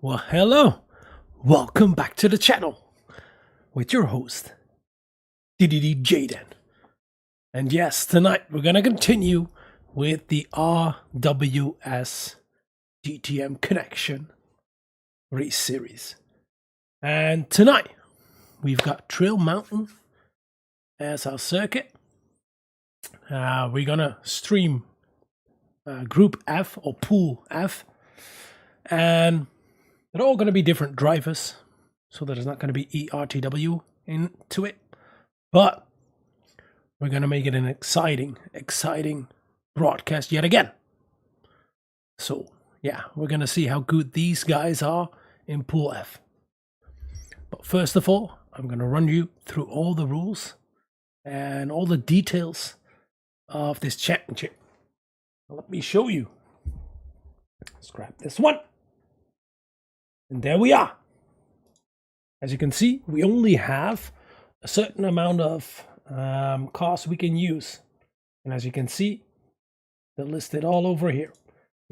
Well, hello. Welcome back to the channel with your host, DDD Jaden. And yes, tonight we're going to continue with the RWS DTM Connexion race series. And tonight we've got Trail Mountain as our circuit. We're going to stream Group F or Pool F. And they're all going to be different drivers, so there's not going to be RTW into it. But we're going to make it an exciting broadcast yet again. So, yeah, we're going to see how good these guys are in Pool F. But first of all, I'm going to run you through all the rules and all the details of this championship. Let me show you. Let's grab this one. And there we are. As you can see, we only have a certain amount of cars we can use. And as you can see, they're listed all over here.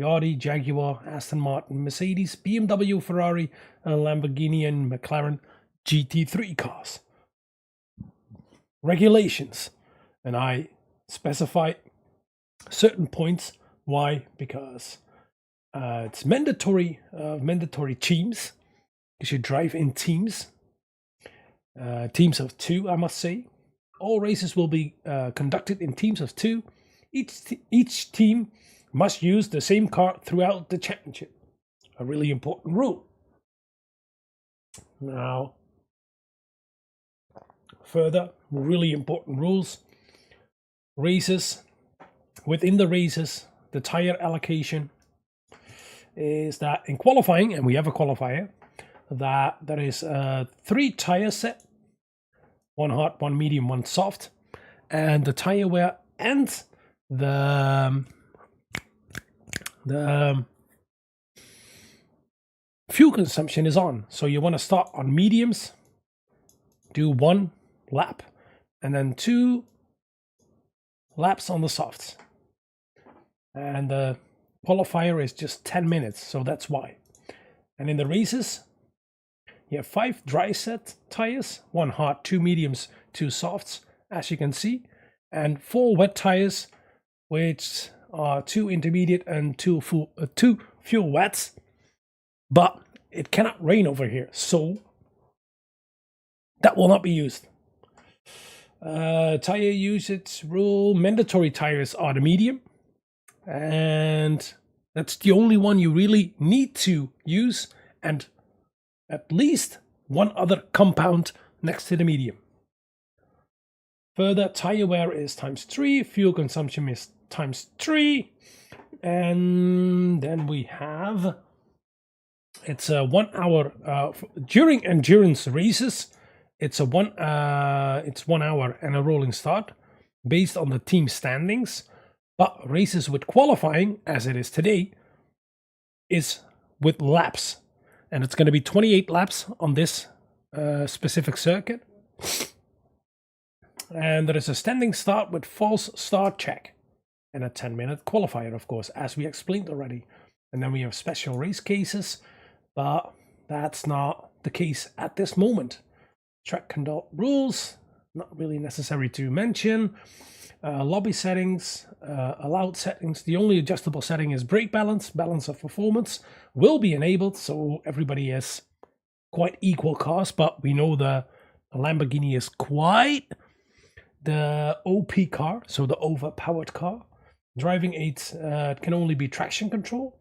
Audi, Jaguar, Aston Martin, Mercedes, BMW, Ferrari, Lamborghini, and McLaren GT3 cars. Regulations. And I specify certain points. Why? Because it's mandatory teams. You should drive in teams. Teams of 2, I must say. All races will be conducted in teams of 2. Each team must use the same car throughout the championship. A really important rule. Now, further, really important rules. Races. Within the races, the tire allocation is that in qualifying, and we have a qualifier, that there is 3 tire set, 1 hard, 1 medium, 1 soft, and the tire wear and the fuel consumption is on. So you want to start on mediums, do 1 lap, and then 2 laps on the softs. And the qualifier is just 10 minutes, so that's why. And in the races, you have 5 dry set tires, 1 hard, 2 mediums, 2 softs, as you can see, and 4 wet tires, which are 2 intermediate and 2 fuel wets. But it cannot rain over here, so that will not be used. Tire usage rule: mandatory tires are the medium. And that's the only one you really need to use, and at least 1 other compound next to the medium. Further, tire wear is ×3, fuel consumption is ×3, and then we have, it's a 1 hour during endurance races. It's 1 hour and a rolling start based on the team standings. But races with qualifying, as it is today, is with laps. And it's going to be 28 laps on this specific circuit. And there is a standing start with false start check. And a 10-minute qualifier, of course, as we explained already. And then we have special race cases. But that's not the case at this moment. Track conduct rules, not really necessary to mention. Lobby settings, allowed settings. The only adjustable setting is brake balance. Balance of performance will be enabled, so everybody has quite equal cars, but we know the Lamborghini is quite the OP car, so the overpowered car. Driving aids can only be traction control,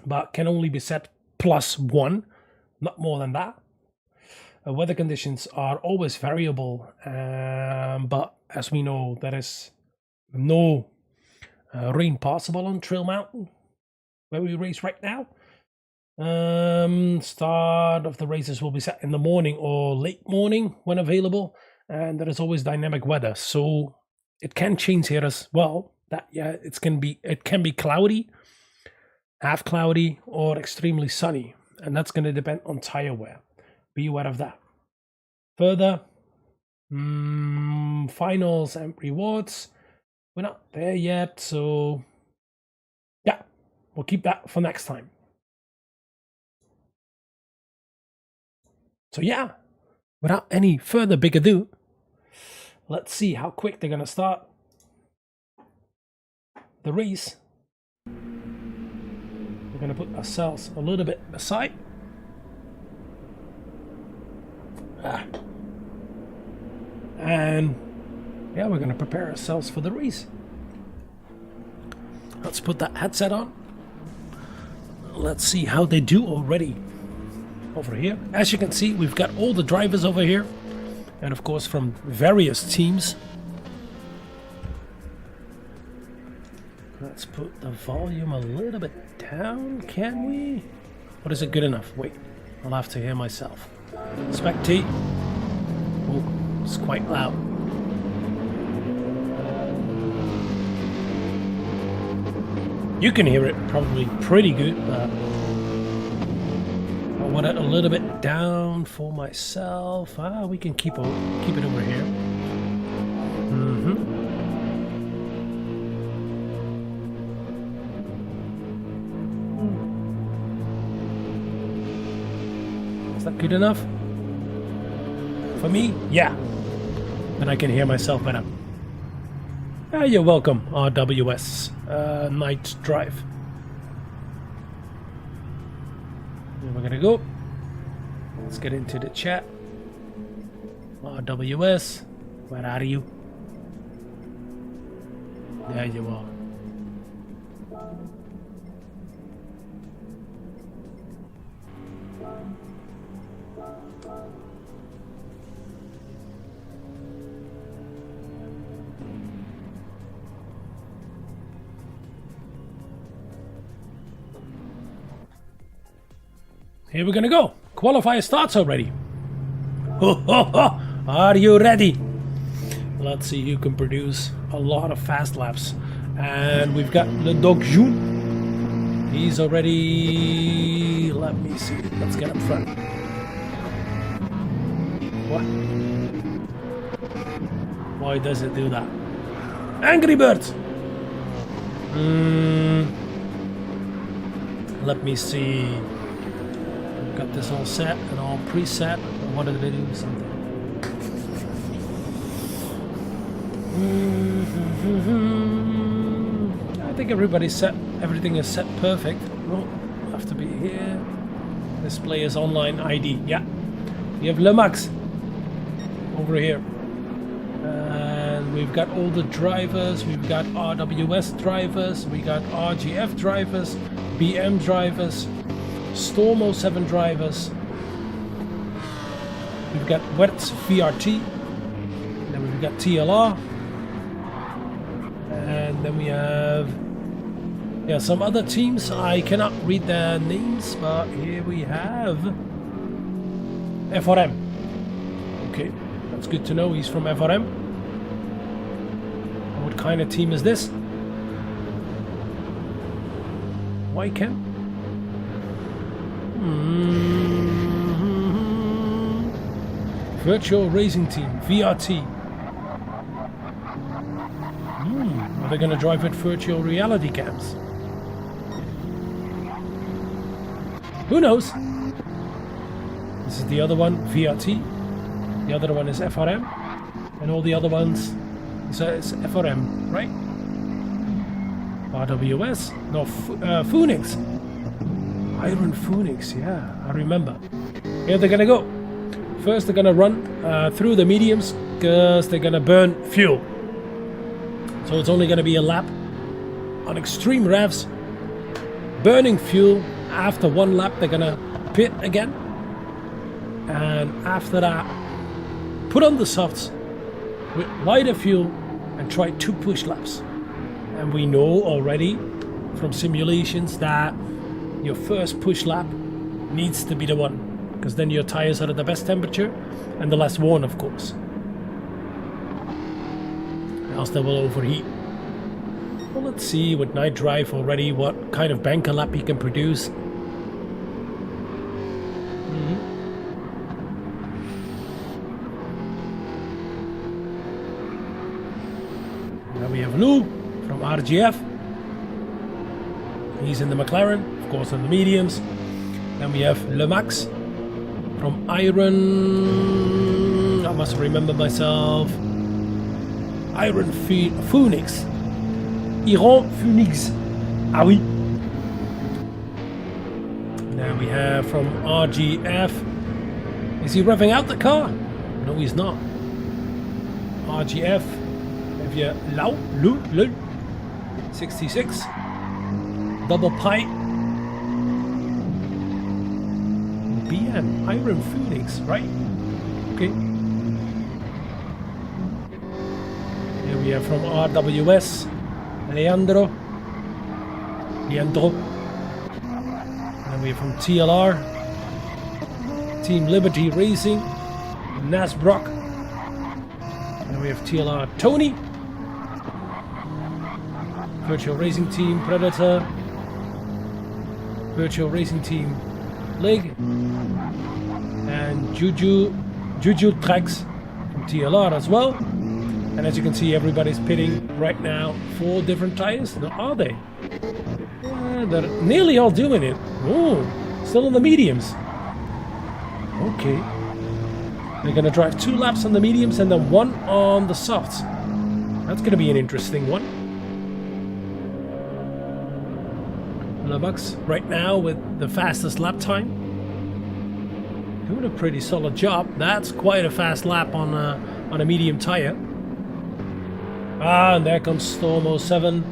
but can only be set +1, not more than that. Weather conditions are always variable, but as we know, there is no rain possible on Trail Mountain, where we race right now. Start of the races will be set in the morning or late morning when available, and there is always dynamic weather, so it can change here as well. It can be cloudy, half cloudy, or extremely sunny, and that's going to depend on tire wear. Be aware of that. Further, finals and rewards. We're not there yet, so yeah, we'll keep that for next time. So yeah, without any further big ado, let's see how quick they're going to start the race. We're going to put ourselves a little bit aside. And yeah, we're going to prepare ourselves for the race. Let's put that headset on. Let's see how they do already over here. As you can see, we've got all the drivers over here, and of course from various teams. Let's put the volume a little bit down, can we? What is it good enough? Wait, I'll have to hear myself. Spectate. Oh, it's quite loud. You can hear it probably pretty good, but I want it a little bit down for myself. We can keep it over here. Is that good enough? For me? Yeah. Then I can hear myself better. You're welcome, RWS Night Drive. And we're gonna go. Let's get into the chat. RWS, where are you? There you are. Here we're gonna go. Qualifier starts already. Ho, ho, ho. Are you ready? Let's see who can produce a lot of fast laps. And we've got Le Dog Jun. He's already... Let me see. Let's get up front. What? Why does it do that? Angry Birds! Let me see. Got this all set and all preset. What did they do? Something. I think everybody's set. Everything is set perfect. Oh, have to be here. Display is online ID. Yeah. We have Le Max over here. And we've got all the drivers. We've got RWS drivers. We got RGF drivers. BM drivers. Storm 07 drivers. We've got Wertz VRT. Then we've got TLR. And then we have some other teams. I cannot read their names, but here we have FRM. Okay, that's good to know. He's from FRM. What kind of team is this? Webcam. Virtual Racing Team, VRT. Are they going to drive with virtual reality cams? Who knows? This is the other one, VRT. The other one is FRM. And all the other ones, so it's FRM, right? RWS? No, Phoenix. Iron Phoenix, yeah, I remember. Here they're gonna go. First they're gonna run through the mediums because they're gonna burn fuel. So it's only gonna be a lap on extreme revs, burning fuel. After one lap they're gonna pit again. And after that, put on the softs with lighter fuel and try 2 push laps. And we know already from simulations that your first push lap needs to be the one, because then your tires are at the best temperature and the less worn, of course. Else they will overheat. Well, let's see with Night Drive already what kind of banker lap he can produce. Now we have Lou from RGF. He's in the McLaren, of course, in the mediums. Then we have Le Max from Iron... I must remember myself. Iron Phoenix. Iron Phoenix. Ah oui. Now we have from RGF. Is he revving out the car? No, he's not. RGF. Have you low, 66. Double pipe. BM. Iron Phoenix, right? Okay. Here we have from RWS. Leandro. And we have from TLR. Team Liberty Racing. Nasbrock. And we have TLR Tony. Virtual Racing Team Predator. Virtual Racing Team Lig. And Juju Tracks from TLR as well. And as you can see, everybody's pitting right now 4 different tires. No, are they? They're nearly all doing it. Oh, still in the mediums. Okay. They're going to drive 2 laps on the mediums and then 1 on the softs. That's going to be an interesting one. Lubbock's right now with the fastest lap time. Doing a pretty solid job. That's quite a fast lap on a medium tire. Ah, and there comes Storm 07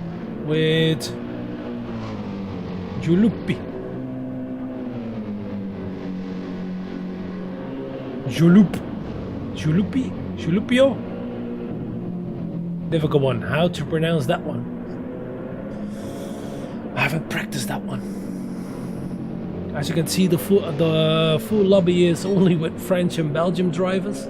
with Julupio. Difficult one. How to pronounce that one? I haven't practiced that one. As you can see, the full lobby is only with French and Belgium drivers.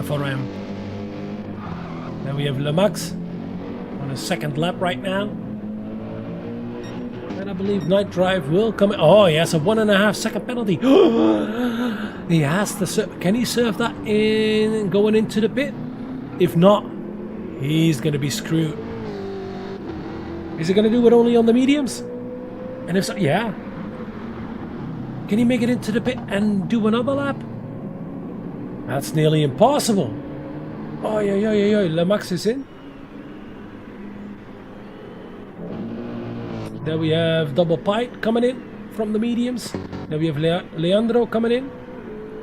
FRM. Then we have Lemax on a second lap right now. And I believe Night Drive will come in. Oh, he has a 1.5 second penalty. He has to serve. Can he serve that in going into the pit? If not, he's going to be screwed. Is he going to do it only on the mediums? And if so, yeah. Can he make it into the pit and do another lap? That's nearly impossible. Oh, yeah. Lemax is in. There we have Double Pipe coming in from the mediums. Then we have Leandro coming in.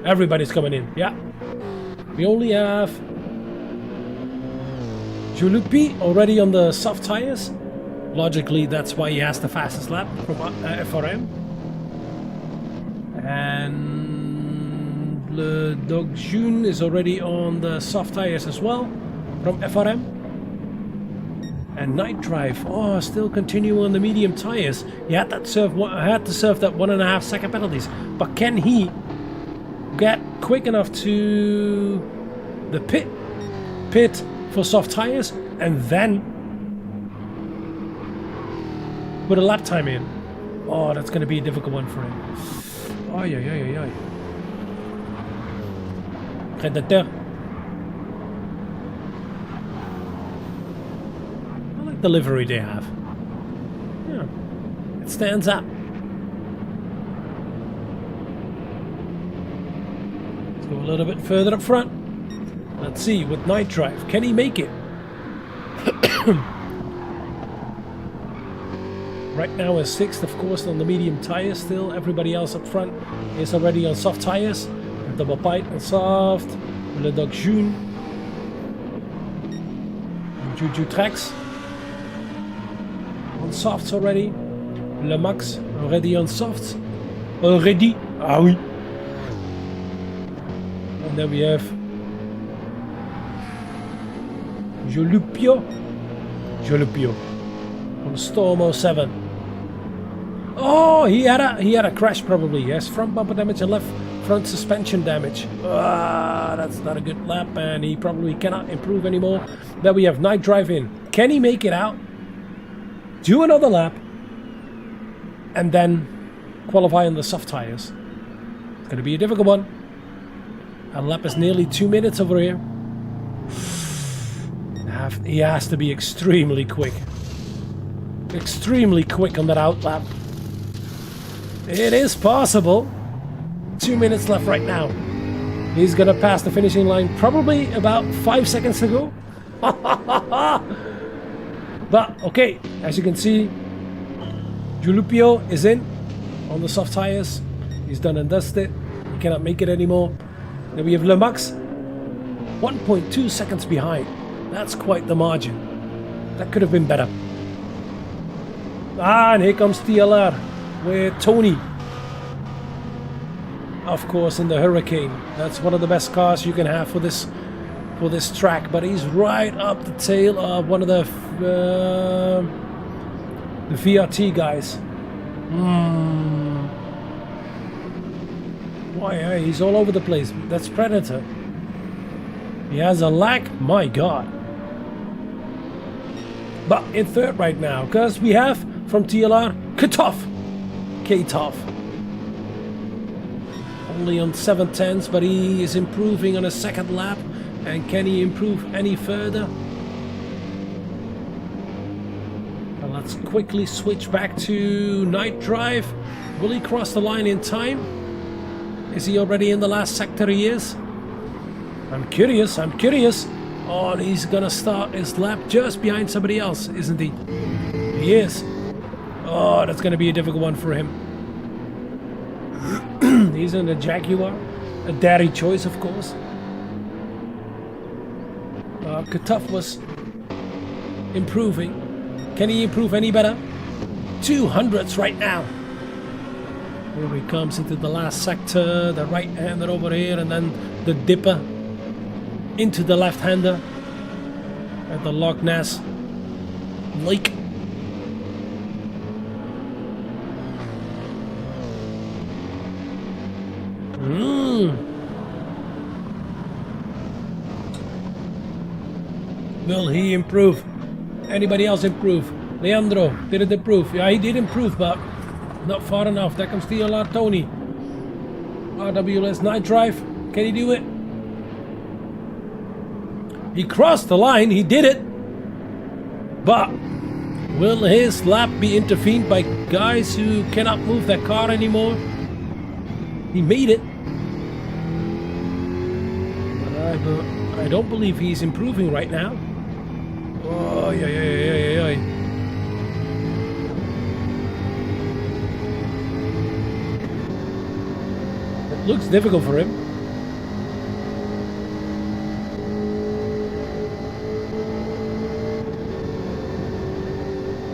Everybody's coming in, yeah. We only have Julupi already on the soft tires. Logically, that's why he has the fastest lap from FRM. And Le Dog June is already on the soft tires as well from FRM. And Night Drive, oh, still continuing on the medium tires. He had to serve that 1.5 second penalties. But can he get quick enough to the pit for soft tires and then put a lap time in? Oh, that's going to be a difficult one for him. Oh, yeah. Predator. I like the livery they have. Yeah, it stands out. Let's go a little bit further up front. Let's see, with Night Drive, can he make it? Right now is 6th, of course, on the medium tires still. Everybody else up front is already on soft tires. Double Pipe on soft. Le Dog June. Juju Tracks on softs already. Le Max already on softs. Already? Ah oui. And then we have Jolupio on Storm 07. Oh, he had a crash probably. Yes, front bumper damage and left front suspension damage. That's not a good lap, and he probably cannot improve anymore. Then we have Night Drive in. Can he make it out? Do another lap, and then qualify on the soft tires. It's going to be a difficult one. A lap is nearly 2 minutes over here. He has to be extremely quick. Extremely quick on that outlap. It is possible. 2 minutes left right now. He's gonna pass the finishing line probably about 5 seconds to go. But okay, as you can see, Julupio is in on the soft tires. He's done and dusted. He cannot make it anymore. Then we have Lemax, 1.2 seconds behind. That's quite the margin. That could have been better. And here comes TLR with Tony. Of course, in the Hurricane. That's one of the best cars you can have for this track. But he's right up the tail of one of the VRT guys. Why? He's all over the place. That's Predator. He has a lag. My God. But in third right now, because we have from TLR K-Toff. Only on 7/10s, but he is improving on a second lap. And can he improve any further? Well, let's quickly switch back to Night Drive. Will he cross the line in time? Is he already in the last sector? He is. I'm curious. Oh, and he's gonna start his lap just behind somebody else, isn't he? He is. Oh, that's gonna be a difficult one for him. He's in a Jaguar. A daddy choice, of course. Katoff was improving. Can he improve any better? 200s right now. Here he comes into the last sector, the right-hander over here, and then the dipper into the left-hander at the Loch Ness Lake. Will he improve? Anybody else improve? Leandro, did it improve? Yeah, he did improve, but not far enough. There comes TLR Tony. RWS Night Drive. Can he do it? He crossed the line. He did it. But will his lap be intervened by guys who cannot move their car anymore? He made it. But I don't believe he's improving right now. Oh, yeah. It looks difficult for him.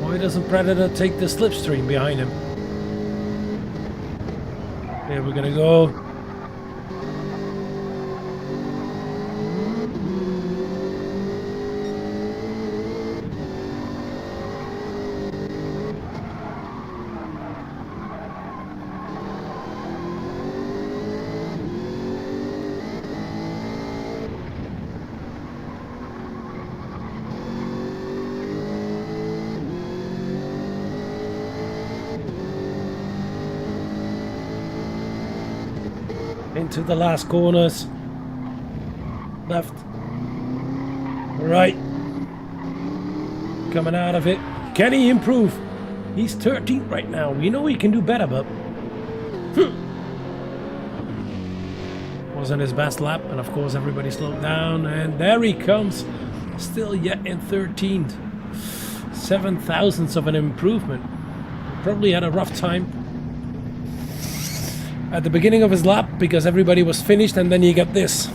Why doesn't Predator take the slipstream behind him? Here we're gonna go. Into the last corners. Left. Right. Coming out of it. Can he improve? He's 13th right now. We know he can do better, but wasn't his best lap, and of course everybody slowed down, and there he comes. Still yet in 13th. 7 thousandths of an improvement. Probably had a rough time at the beginning of his lap because everybody was finished, and then you get this.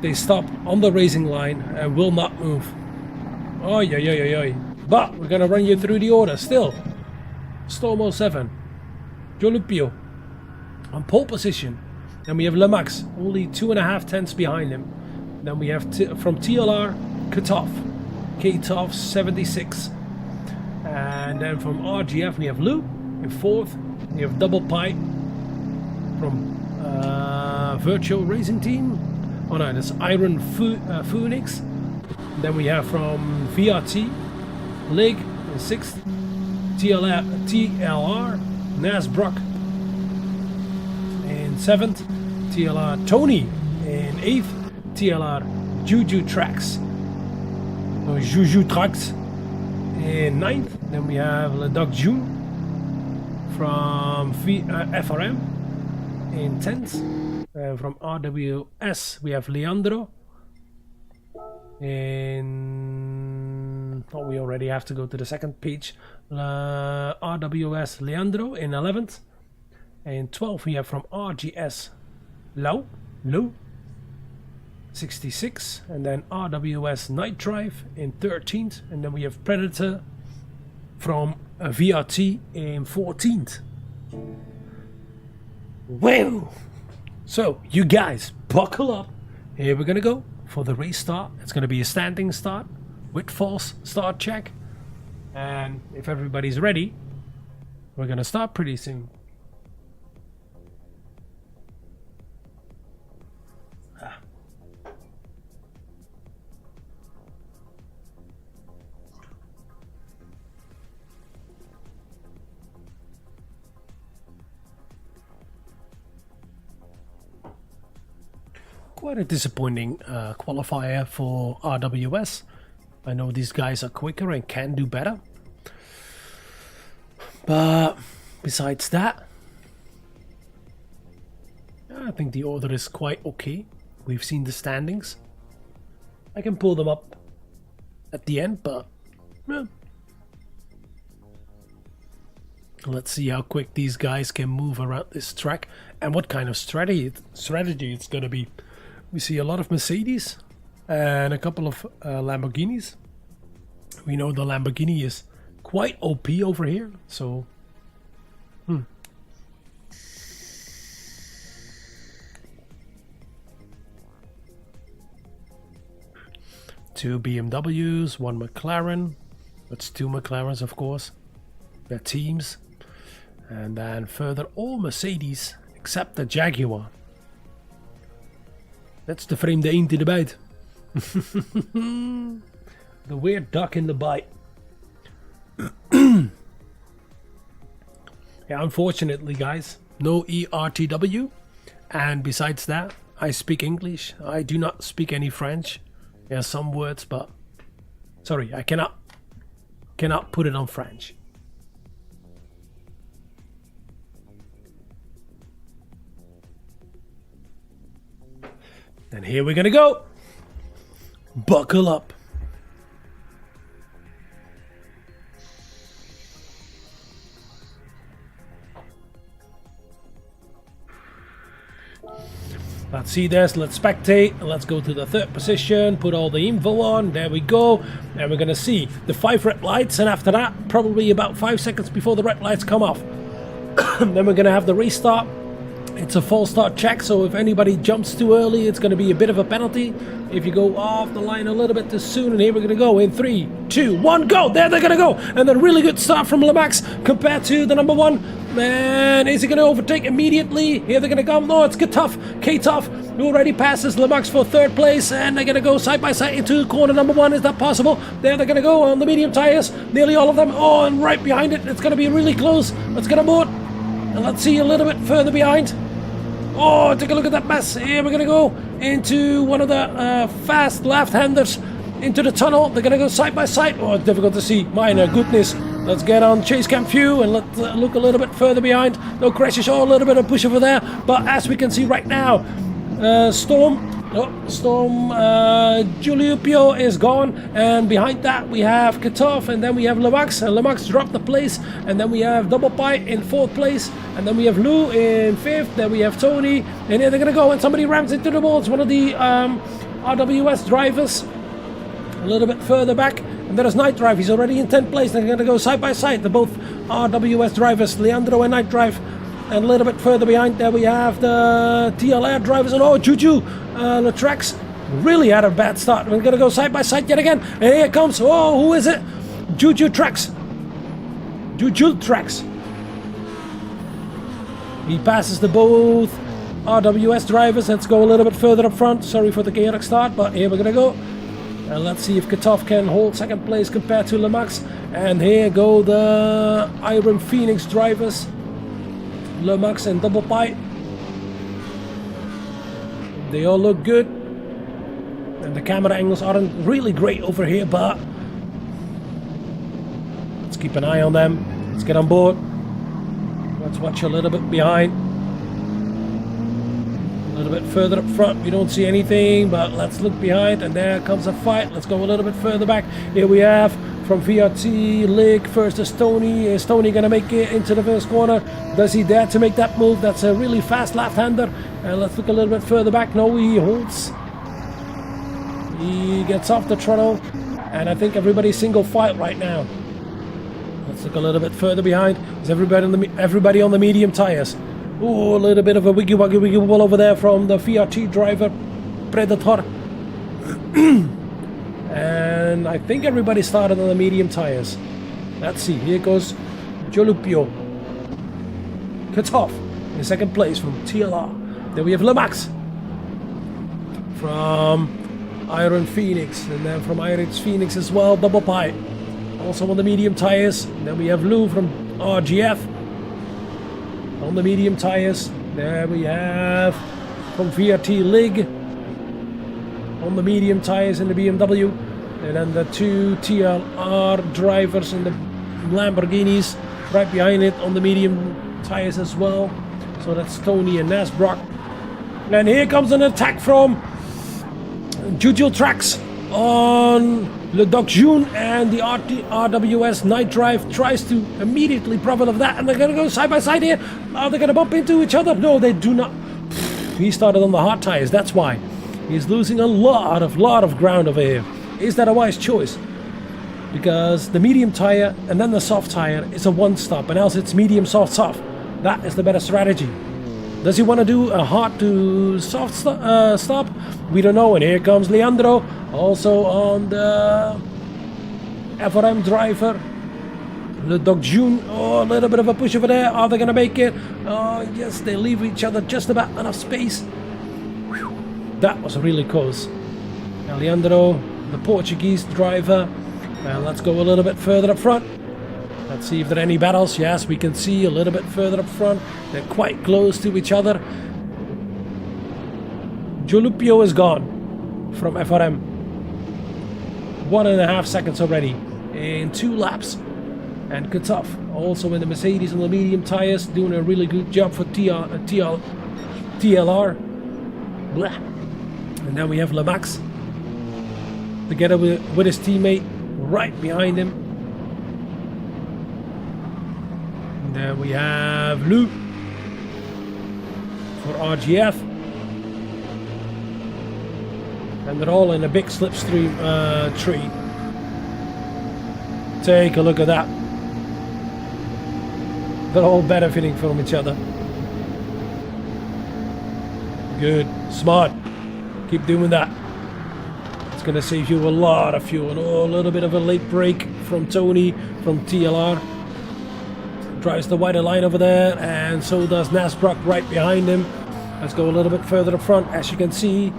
They stop on the racing line and will not move. Oh, yeah. But we're gonna run you through the order still. Stormo 7. Jolupio on pole position. Then we have Lemax, only 2.5 tenths behind him. Then we have from TLR, K-Toff 76. And then from RGF we have Lou in 4th. We have Double Pipe from Virtual Racing Team. Oh no, that's Iron Phoenix. Then we have from VRT, Lig in 6th, TLR, Nasbrock in 7th, TLR Tony in 8th, TLR Juju Tracks Juju Trucks in 9th. Then we have Le Doc June from FRM in 10th. From RWS we have Leandro in... oh, we already have to go to the second page. RWS Leandro in 11th. In 12th we have from RGS Low 66, and then RWS Night Drive in 13th, and then we have Predator from VRT in 14th. Well, so you guys buckle up. Here we're gonna go for the restart. It's gonna be a standing start with false start check, and if everybody's ready, we're gonna start pretty soon. Quite a disappointing qualifier for RWS. I know these guys are quicker and can do better, but besides that, I think the order is quite okay. We've seen the standings. I can pull them up at the end, but let's see how quick these guys can move around this track and what kind of strategy it's going to be. We see a lot of Mercedes and a couple of Lamborghinis. We know the Lamborghini is quite OP over here, so two BMWs, one McLaren. That's two McLarens, of course. Their teams. And then further, all Mercedes except the Jaguar. That's the frame the eend in the bite. The weird duck in the bite. Yeah, unfortunately, guys, no RTW. And besides that, I speak English. I do not speak any French. There are some words, but sorry, I cannot put it on French. And here we're gonna go. Buckle up. Let's see this, let's spectate, let's go to the third position, put all the info on, there we go, and we're gonna see the 5 red lights, and after that, probably about 5 seconds before the red lights come off, then we're gonna have the restart. It's a false start check, so if anybody jumps too early, it's gonna be a bit of a penalty. If you go off the line a little bit too soon, and here we're gonna go in 3, 2, 1, go! There they're gonna go! And then really good start from Lemax compared to the number 1. Man, is he going to overtake immediately? Here they're going to come. No, it's K-Tough, who already passes Lemax for 3rd place. And they're going to go side by side into corner number 1. Is that possible? There they're going to go on the medium tires. Nearly all of them. Oh, and right behind it, it's going to be really close. Let's get aboard. And let's see a little bit further behind. Oh, take a look at that mess. Here we're going to go into one of the fast left-handers into the tunnel. They're going to go side by side. Oh, difficult to see. My goodness. Let's get on chase cam view and let's look a little bit further behind. No crashes, oh, a little bit of push over there. But as we can see right now, Storm Giuliupio is gone. And behind that we have Katov, and then we have Lemax. And Lemax dropped the place. And then we have Double Pie in 4th place. And then we have Lou in 5th. Then we have Tony. And here they're going to go. And somebody rams into the wall. It's one of the RWS drivers. A little bit further back. And there's Night Drive, he's already in 10th place. They're going to go side by side. They're both RWS drivers, Leandro and Night Drive. And a little bit further behind there we have the TLR drivers. And oh, Juju Latrex really had a bad start. We're going to go side by side yet again. And here it comes. Oh, who is it? Juju Trax. He passes the both RWS drivers. Let's go a little bit further up front. Sorry for the chaotic start, but here we're going to go. And let's see if Katov can hold 2nd place compared to Lemax. And here go the Iron Phoenix drivers. Lemax and Double Pie. They all look good. And the camera angles aren't really great over here, but let's keep an eye on them. Let's get on board. Let's watch a little bit behind. A little bit further up front, we don't see anything, but let's look behind, and there comes a fight. Let's go a little bit further back. Here we have from VRT, Lig versus Sony. Is Sony gonna make it into the first corner? Does he dare to make that move? That's a really fast left-hander. And let's look a little bit further back. No, he holds. He gets off the throttle, and I think everybody's single fight right now. Let's look a little bit further behind. Is everybody on the medium tires? Oh, a little bit of a wiggy wobble over there from the VRT driver, Predator. And I think everybody started on the medium tires. Let's see, here goes Jolupio. Cuts off in second place from TLR. Then we have Lemax from Iron Phoenix, and then from Iron Phoenix as well, Double Pie. Also on the medium tires. And then we have Lou from RGF on the medium tires. There we have from VRT Lig on the medium tires in the BMW. And then the two TLR drivers in the Lamborghinis right behind it on the medium tires as well. So that's Tony and Nasbrock. And here comes an attack from Juju Tracks on Le Doc June, and the RWS Night Drive tries to immediately profit of that, and they're going to go side by side here. Are they going to bump into each other? No, they do not. He started on the hard tires, that's why. He's losing a lot of ground over here. Is that a wise choice? Because the medium tire and then the soft tire is a one-stop, and else it's medium, soft, soft. That is the better strategy. Does he want to do a hard to soft stop? We don't know. And here comes Leandro, also on the FRM driver. Le Doc June. Oh, a little bit of a push over there. Are they going to make it? Oh, yes, they leave each other just about enough space. Whew. That was really close. Now Leandro, the Portuguese driver. Let's go a little bit further up front. Let's see if there are any battles. Yes, we can see a little bit further up front. They're quite close to each other. Jolupio is gone from FRM. 1.5 seconds already in 2 laps. And Kutov also in the Mercedes on the medium tires, doing a really good job for TLR. Blah. And then we have Lemax together with his teammate right behind him. Then we have Lou for RGF. And they're all in a big slipstream tree. Take a look at that. They're all benefiting from each other. Good. Smart. Keep doing that. It's going to save you a lot of fuel. And oh, a little bit of a late break from Tony from TLR. Drives the wider line over there, and so does Nasbrock right behind him. Let's go a little bit further up front. As you can see,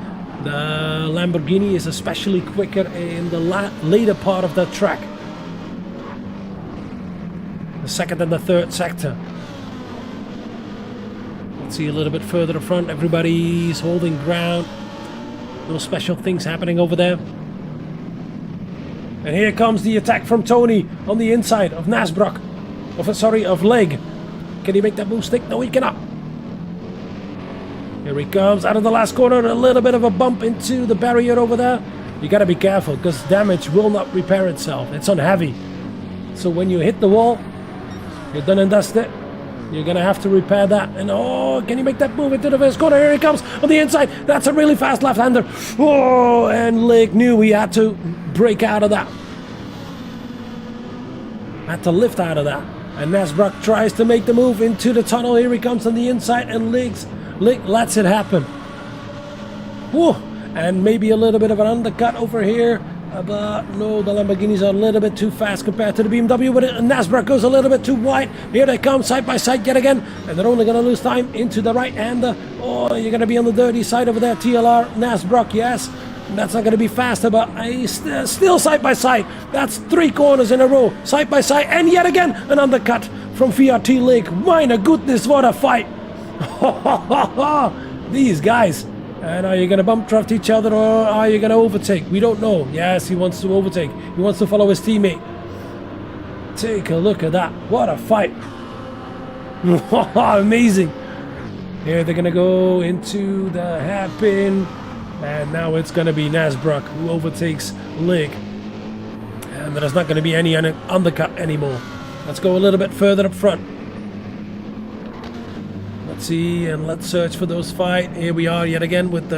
the Lamborghini is especially quicker in the later part of the track. The second and the third sector. Let's see a little bit further up front. Everybody's holding ground. No special things happening over there. And here comes the attack from Tony on the inside of Nasbrock. Of Leg. Can he make that move stick? No, he cannot. Here he comes out of the last corner. A little bit of a bump into the barrier over there. You gotta be careful because damage will not repair itself. It's on heavy. So when you hit the wall, you're done and dusted. You're gonna have to repair that. And oh, can he make that move into the first corner? Here he comes on the inside. That's a really fast left-hander. Oh, and Leg knew he had to break out of that. Had to lift out of that. And Nasbrock tries to make the move into the tunnel. Here he comes on the inside, and Lig lets it happen. Whoa. And maybe a little bit of an undercut over here. But no, the Lamborghinis are a little bit too fast compared to the BMW. But Nasbrock goes a little bit too wide. Here they come side by side yet again. And they're only going to lose time into the right-hander. Oh, you're going to be on the dirty side over there. TLR, Nasbrock, yes. That's not going to be faster, but still side by side. That's 3 corners in a row, side by side, and yet again an undercut from VRT Lig. My goodness, what a fight! These guys, And are you going to bump draft each other, or are you going to overtake? We don't know. Yes, he wants to overtake. He wants to follow his teammate. Take a look at that. What a fight. Amazing. Here they're going to go into the hairpin. And now it's going to be Nzxt who overtakes Lig. And there's not going to be any undercut anymore. Let's go a little bit further up front. Let's see, and let's search for those fight. Here we are yet again with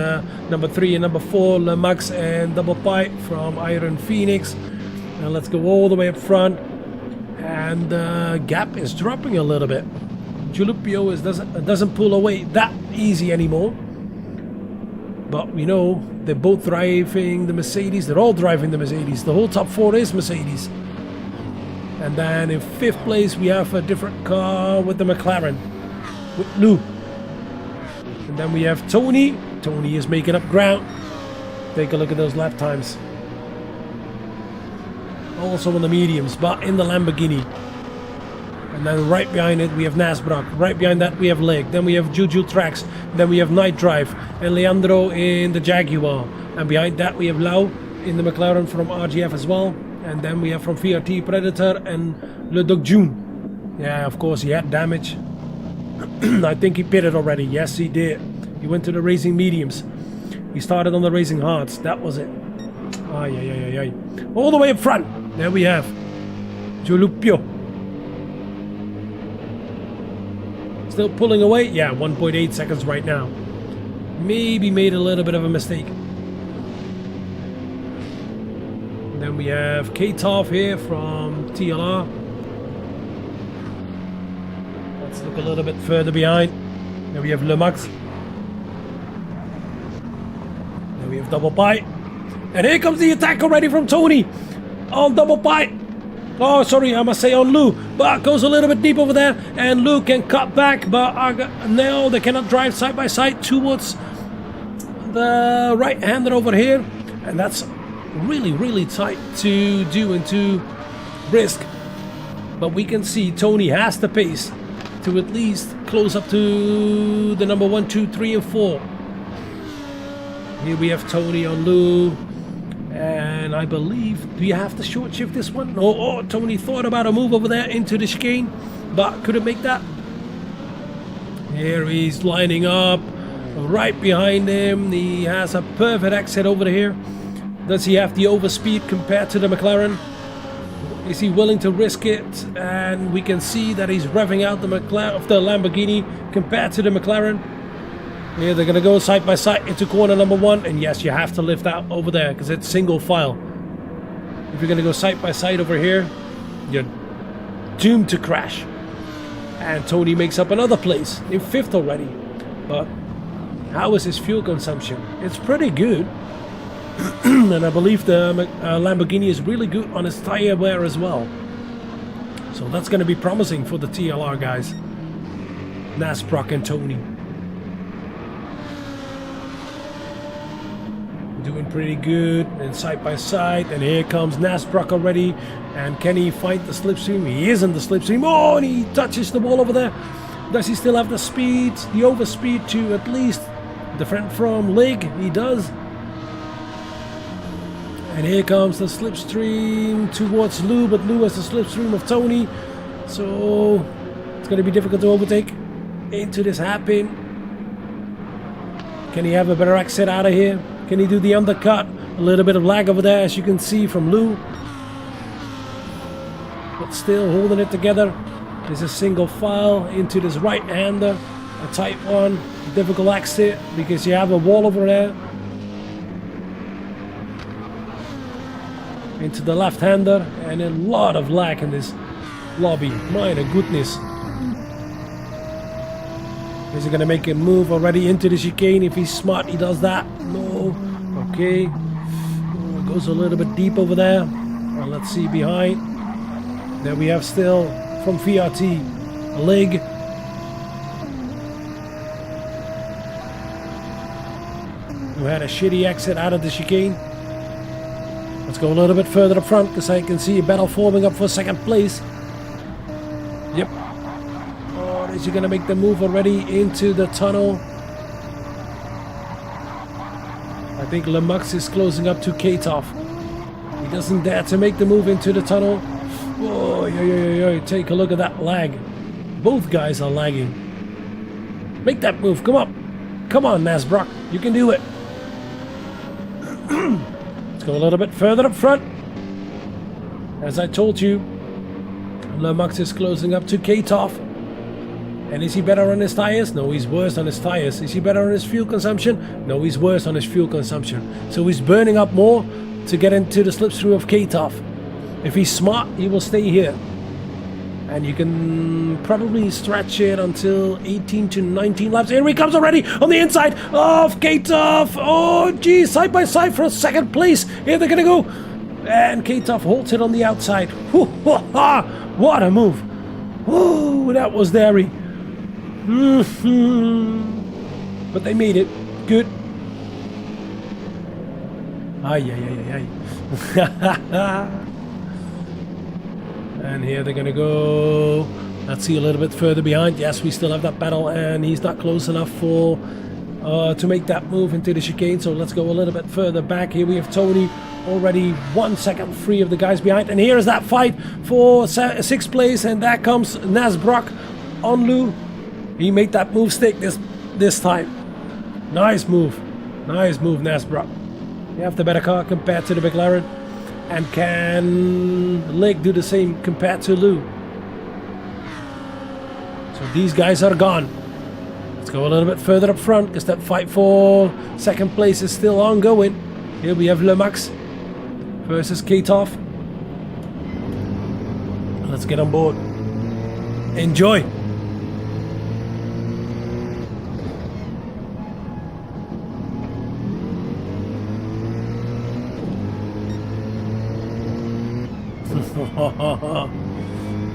number 3 and number 4, Lemax and Double Pipe from Iron Phoenix. Now let's go all the way up front. And the gap is dropping a little bit. Julupio doesn't pull away that easy anymore. But we know they're both driving the Mercedes. They're all driving the Mercedes. The whole top 4 is Mercedes. And then in 5th place we have a different car with the McLaren. With Lou. And then we have Tony. Tony is making up ground. Take a look at those lap times. Also in the mediums, but in the Lamborghini. And then right behind it we have Nzxt. Right behind that we have Leg. Then we have Juju Trax. Then we have Night Drive. And Leandro in the Jaguar. And behind that we have Lau in the McLaren from RGF as well. And then we have from VRT Predator and Le Duc June. Yeah, of course he had damage. I think he pitted already. Yes, he did. He went to the racing mediums. He started on the racing hards. That was it. Ay, ay, ay, ay, ay. All the way up front. There we have Julupio. Still pulling away. Yeah, 1.8 seconds right now. Maybe made a little bit of a mistake. And then we have K-Toff here from TLR. Let's look a little bit further behind. There we have Lemax. There we have Double Pie. And here comes the attack already from Tony on Double Pie. Oh, sorry, I must say on Lou. But goes a little bit deep over there. And Lou can cut back. But no, they cannot drive side by side towards the right-hander over here. And that's really, really tight to do and to risk. But we can see Tony has the pace to at least close up to the number 1, 2, 3, and 4. Here we have Tony on Lou. And I believe, do you have to short shift this one? Oh, Tony thought about a move over there into the chicane, but couldn't make that. Here he's lining up. Right behind him, he has a perfect exit over here. Does he have the overspeed compared to the McLaren? Is he willing to risk it? And we can see that he's revving out the Lamborghini compared to the McLaren. Here they're going to go side by side into corner number 1. And yes, you have to lift out over there because it's single file. If you're going to go side by side over here, you're doomed to crash. And Tony makes up another place in 5th already. But how is his fuel consumption? It's pretty good. And I believe the Lamborghini is really good on its tire wear as well. So that's going to be promising for the TLR guys. Nzxt and Tony. Doing pretty good and side by side. And here comes Nzxt already. And can he fight the slipstream? He is in the slipstream. Oh, and he touches the wall over there. Does he still have the speed, the overspeed to at least defend from Lig? He does. And here comes the slipstream towards Lou, but Lou has the slipstream of Tony. So it's going to be difficult to overtake into this hairpin. Can he have a better exit out of here? Can he do the undercut? A little bit of lag over there, as you can see from Lou. But still holding it together. There's a single file into this right-hander. A tight one. Difficult exit because you have a wall over there. Into the left-hander, and a lot of lag in this lobby. My goodness. Is he gonna make a move already into the chicane? If he's smart, he does that. No. Okay. Goes a little bit deep over there. Well, let's see behind. There we have still from VRT Lig. Who had a shitty exit out of the chicane. Let's go a little bit further up front because I can see a battle forming up for 2nd place. Yep. Oh, is he going to make the move already into the tunnel? think Lomux is closing up to Katov. He doesn't dare to make the move into the tunnel. Oh, take a look at that lag. Both guys are lagging. Make that move, come on. Come on, Nzxt, you can do it. Let's go a little bit further up front. As I told you, Lomux is closing up to Katov. And is he better on his tires? No, he's worse on his tires. Is he better on his fuel consumption? No, he's worse on his fuel consumption. So he's burning up more to get into the slipstream of Katov. If he's smart, he will stay here. And you can probably stretch it until 18 to 19 laps. Here he comes already on the inside of Katov. Oh, geez, side by side for a second place. Here they're going to go. And Katov holds it on the outside. What a move. Oh, that was dairy. But they made it. Good. Ay. And here they're gonna go. Let's see a little bit further behind. Yes, we still have that battle, and he's not close enough for to make that move into the chicane. So let's go a little bit further back. Here we have Tony already 1 second free of the guys behind, and here's that fight for 6th place, and there comes Nzxt on Lou. He made that move stick this time. Nice move, Nzxt. You have the better car compared to the McLaren. And can Lig do the same compared to Lou? So these guys are gone. Let's go a little bit further up front because that fight for 2nd place is still ongoing. Here we have Lomux versus Katov. Let's get on board. Enjoy.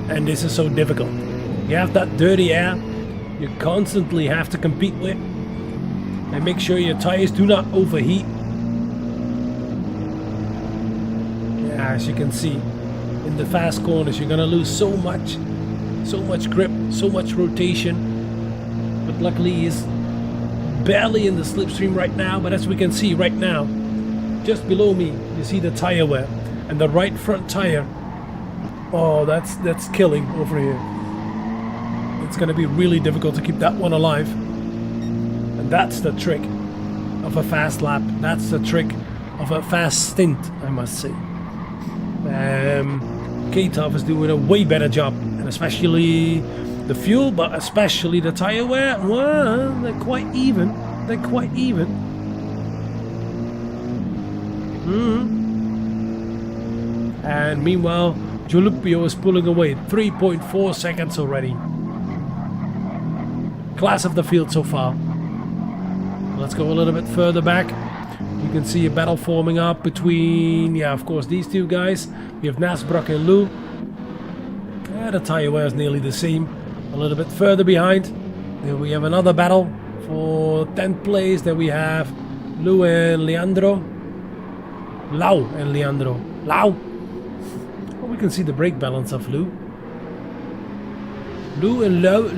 And this is so difficult. You have that dirty air you constantly have to compete with, and make sure your tires do not overheat. Yeah, as you can see, in the fast corners you're gonna lose so much grip, so much rotation. But luckily he's barely in the slipstream right now. But as we can see right now, just below me, you see the tire wear, and the right front tire. Oh, that's killing over here. It's gonna be really difficult to keep that one alive. And that's the trick of a fast lap. That's the trick of a fast stint, I must say. Katov is doing a way better job, and especially the fuel, but especially the tire wear. Well, they're quite even. And meanwhile, Jolupio is pulling away 3.4 seconds already. Class of the field so far. Let's go a little bit further back. You can see a battle forming up between, yeah, of course, these two guys. We have Nzxt and Lou. The tire wear is nearly the same. A little bit further behind, there we have another battle for 10th place. There we have Lou and Leandro. Lau and Leandro. Lau. We can see the brake balance of Lou. Lou and Low.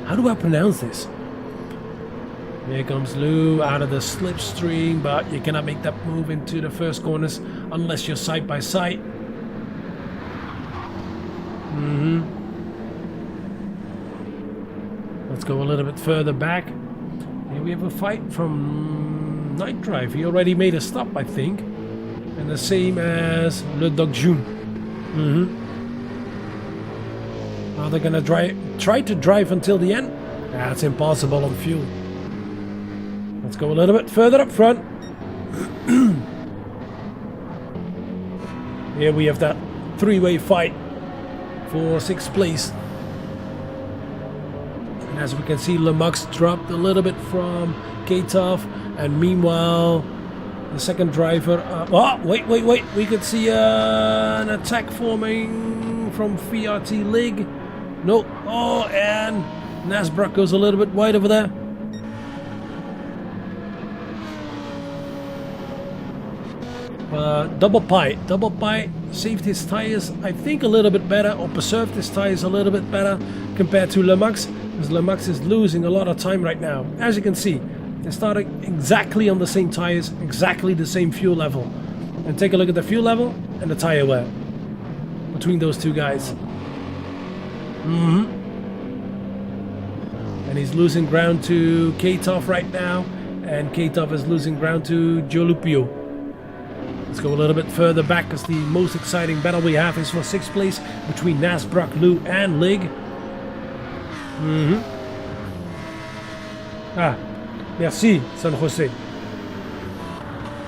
How do I pronounce this? Here comes Lou out of the slipstream, but you cannot make that move into the first corners unless you're side by side. Let's go a little bit further back. Here we have a fight from Night Drive. He already made a stop, I think. And the same as Le Doc June. Are they gonna try to drive until the end? That's impossible on fuel. Let's go a little bit further up front. Here we have that three-way fight for 6th place. And as we can see, Lomux dropped a little bit from Katov, and meanwhile the second driver, wait. We could see an attack forming from VRT Lig. No. Oh, and Nzxt goes a little bit wide over there. Double Pie saved his tires, I think, a little bit better, or preserved his tires a little bit better compared to Lomux, because Lomux is losing a lot of time right now. As you can see, They started exactly on the same tires, exactly the same fuel level. And take a look at the fuel level and the tire wear between those two guys. And he's losing ground to Katov right now, and Katov is losing ground to Jolupio. Let's go a little bit further back, because the most exciting battle we have is for 6th place between Nasbrock, Lou, and Lig. Ah, merci, San Jose.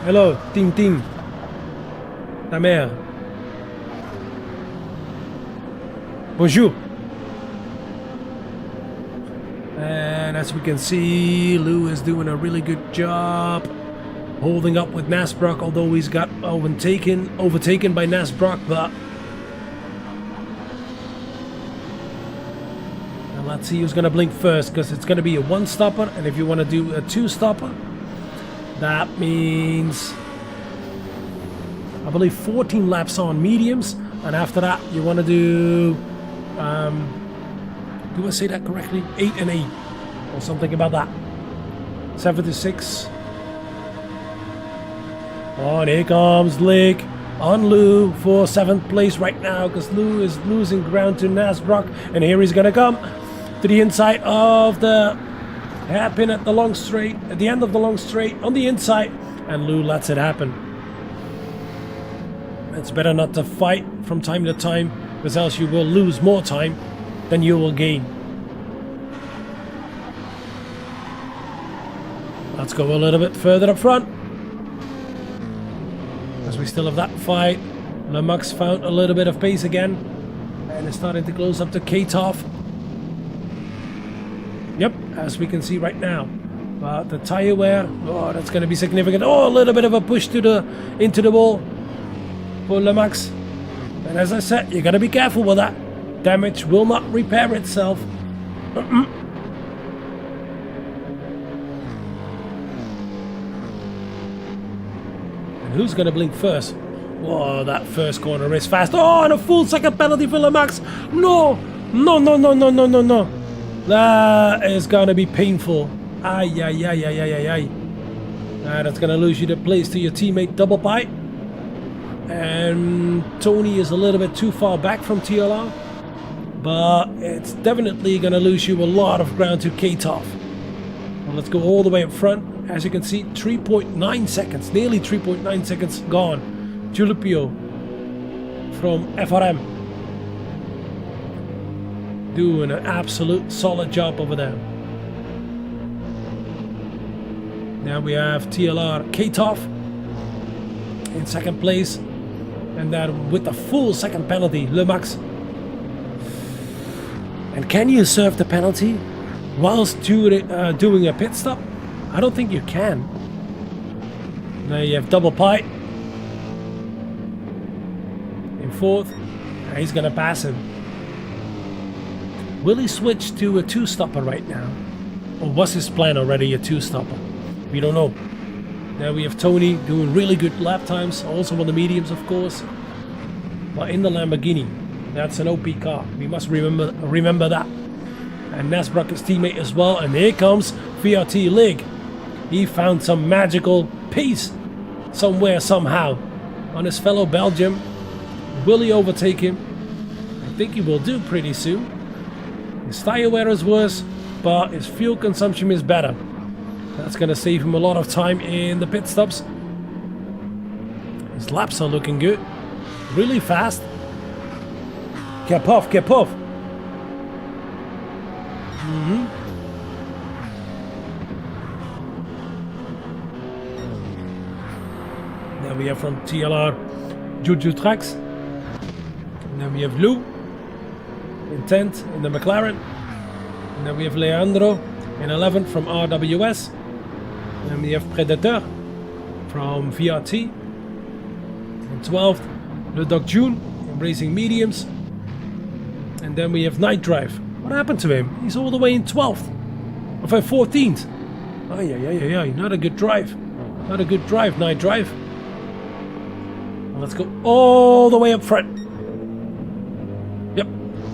Hello, Ting Ting. Ta mère. Bonjour. And as we can see, Lou is doing a really good job holding up with Nasbrock, although he's got overtaken by Nasbrock. But and let's see who's gonna blink first, because it's gonna be a 1-stopper, and if you want to do a 2-stopper, that means I believe 14 laps on mediums, and after that you want to do I say that correctly? 8 and 8 or something about that. 76. Oh, and here comes Lig on Lou for 7th place right now, because Lou is losing ground to Nasbrock, and here he's gonna come to the inside of the hairpin at the long straight, at the end of the long straight on the inside, and Lou lets it happen. It's better not to fight from time to time, because else you will lose more time than you will gain. Let's go a little bit further up front, as we still have that fight. Lemux found a little bit of pace again, and is starting to close up to Katov. Yep, as we can see right now. But the tire wear, oh, that's going to be significant. Oh, a little bit of a push to into the wall for Lemux. And as I said, you got to be careful with that. Damage will not repair itself. And who's going to blink first? Whoa, that first corner is fast. Oh, and a full second penalty for Lemux. No, no, no, no, no, no, no, no. That is going to be painful. Ay, ay, ay, ay, ay, ay, ay. That's going to lose you the place to your teammate Double Pie. And Tony is a little bit too far back from TLR, but it's definitely going to lose you a lot of ground to Katov. Well, let's go all the way up front. As you can see, 3.9 seconds, nearly 3.9 seconds gone. Julipio from FRM doing an absolute solid job over there. Now we have TLR Katov in 2nd place, and then with the full second penalty, Lemux. And can you serve the penalty whilst doing a pit stop? I don't think you can. Now you have Double Pie in 4th. He's gonna pass him. Will he switch to a 2-stopper right now? Or was his plan already a 2-stopper? We don't know. Now we have Tony doing really good lap times, also on the mediums, of course. But in the Lamborghini, that's an OP car. We must remember that. And Nasbrock is teammate as well. And here comes VRT Lig. He found some magical pace somewhere, somehow, on his fellow Belgium. Will he overtake him? I think he will do pretty soon. His tire wear is worse, but his fuel consumption is better. That's going to save him a lot of time in the pit stops. His laps are looking good. Really fast. Cap off, cap off. Then we have from TLR Juju Tracks. And then we have Lou in 10th in the McLaren. And then we have Leandro in 11th from RWS. And then we have Predator from VRT. In 12th, Le Doc June in Racing Mediums. And then we have Night Drive. What happened to him? He's all the way in 12th. Or 14th. Ay, not a good drive. Not a good drive, Night Drive. Well, let's go all the way up front.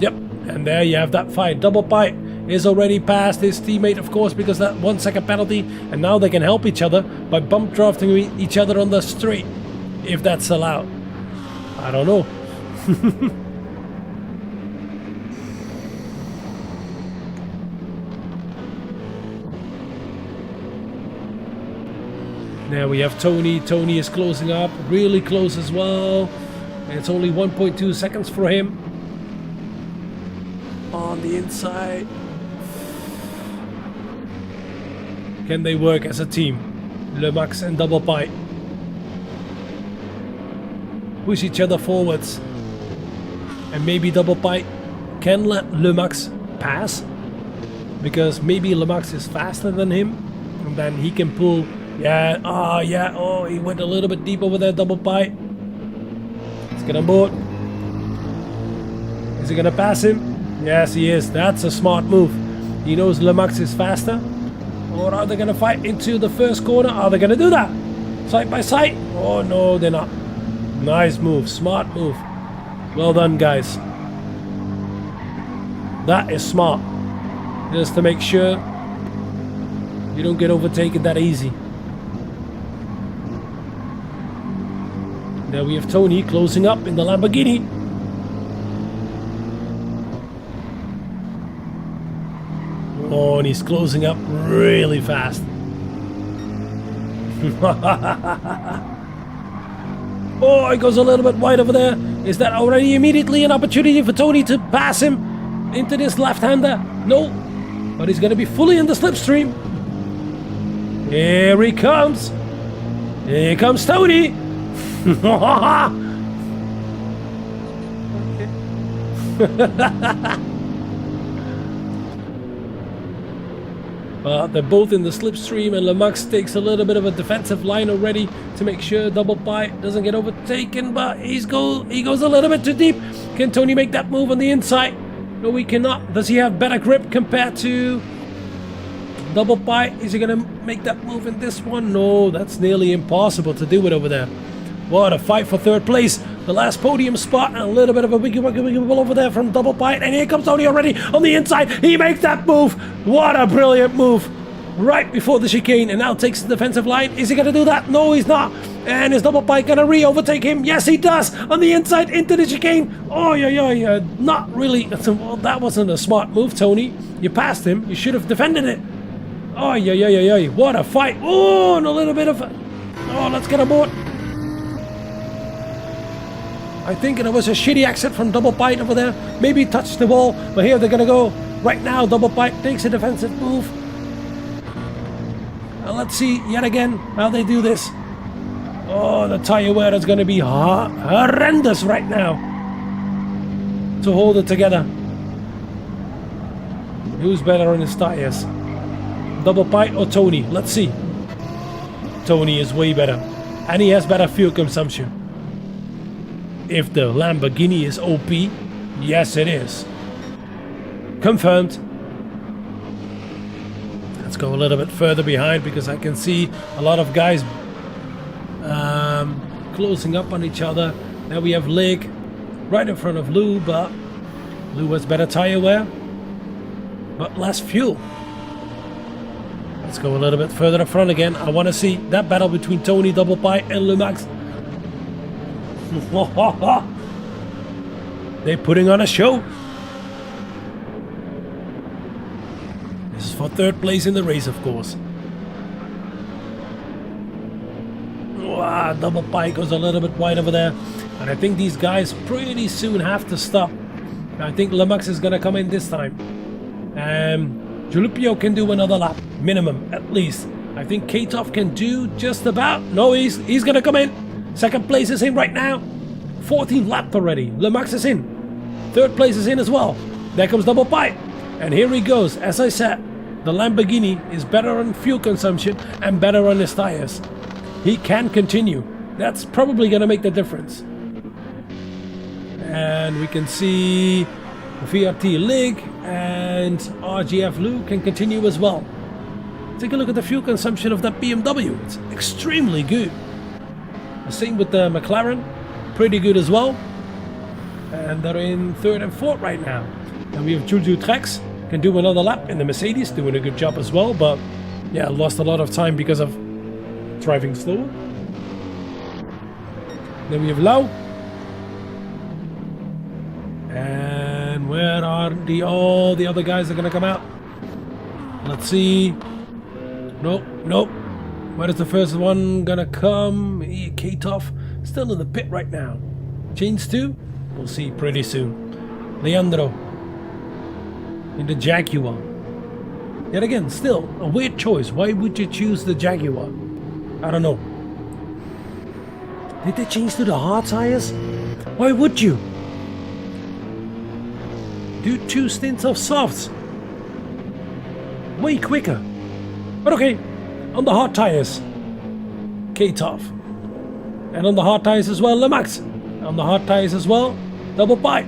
Yep. And there you have that fight. Double Pie is already past his teammate, of course, because that 1 second penalty, and now they can help each other by bump drafting each other on the straight, if that's allowed. I don't know. Now we have Tony. Tony is closing up, really close as well. It's only 1.2 seconds for him. On the inside. Can they work as a team? Lemax and Double Bite. Push each other forwards. And maybe Double Bite can let Lemax pass. Because maybe Lemax is faster than him. And then he can pull. Yeah, oh, he went a little bit deep over there, Double Bite. Let's get on board. Is he gonna pass him? Yes, he is. That's a smart move. He knows Lemax is faster. Or are they gonna fight into the first corner? Are they gonna do that? Side by side? Oh no, they're not. Nice move, smart move. Well done, guys. That is smart. Just to make sure you don't get overtaken that easy. Now we have Tony closing up in the Lamborghini. Oh, and he's closing up really fast. Oh, it goes a little bit wide over there. Is that already immediately an opportunity for Tony to pass him into this left-hander? No, but he's going to be fully in the slipstream. Here he comes. Here comes Tony. They're both in the slipstream, and Lemax takes a little bit of a defensive line already to make sure Double Bite doesn't get overtaken, but he goes a little bit too deep. Can Tony make that move on the inside? No, he cannot. Does he have better grip compared to Double Bite? Is he gonna make that move in this one? No, that's nearly impossible to do it over there. What a fight for third place. The last podium spot, and a little bit of a wiggle over there from Double Bite. And here comes Tony already on the inside. He makes that move. What a brilliant move. Right before the chicane, and now takes the defensive line. Is he going to do that? No, he's not. And is Double Bite going to re-overtake him? Yes, he does. On the inside into the chicane. Oh, yeah. Not really. Well, that wasn't a smart move, Tony. You passed him. You should have defended it. Oh, yeah. What a fight. Oh, and a little bit of... Oh, let's get aboard. I think it was a shitty exit from Double Bite over there. Maybe touched the wall, but here they're gonna go. Right now, Double Bite takes a defensive move. And let's see yet again how they do this. Oh, the tire wear is gonna be horrendous right now to hold it together. Who's better on his tires? Double Bite or Tony? Let's see. Tony is way better, and he has better fuel consumption. If the Lamborghini is OP, yes it is. Confirmed. Let's go a little bit further behind because I can see a lot of guys closing up on each other. Now we have Lig right in front of Lou, but Lou has better tire wear, but less fuel. Let's go a little bit further up front again. I want to see that battle between Tony, Double Bite and Lemax. They're putting on a show. This is for third place in the race, of course. Wow, Double Bite goes a little bit wide over there. And I think these guys pretty soon have to stop. I think Lemax is going to come in this time. Julupio can do another lap, minimum, at least. I think Katov can do just about. No, he's going to come in. Second place is in right now. 14th lap already. Lemax is in. Third place is in as well. There comes Double Bite. And here he goes. As I said, the Lamborghini is better on fuel consumption and better on his tires. He can continue. That's probably going to make the difference. And we can see VRT Lig and RGF Lou can continue as well. Take a look at the fuel consumption of that BMW. It's extremely good. The same with the McLaren, pretty good as well. And they're in third and fourth right now. And we have Juju Trex can do another lap in the Mercedes, doing a good job as well, but yeah, lost a lot of time because of driving slower. Then we have Lau. And where are all the other guys that are gonna come out? Let's see. Nope, nope. Where is the first one gonna come? K-Toff, still in the pit right now. Chains 2? We'll see pretty soon. Leandro in the Jaguar. Yet again, still a weird choice. Why would you choose the Jaguar? I don't know. Did they change to the hard tires? Why would you? Do 2 stints of softs. Way quicker. But okay, on the hard tires, K-Toff. And on the hard tires as well, Lemax. On the hard tires as well, Double Pipe.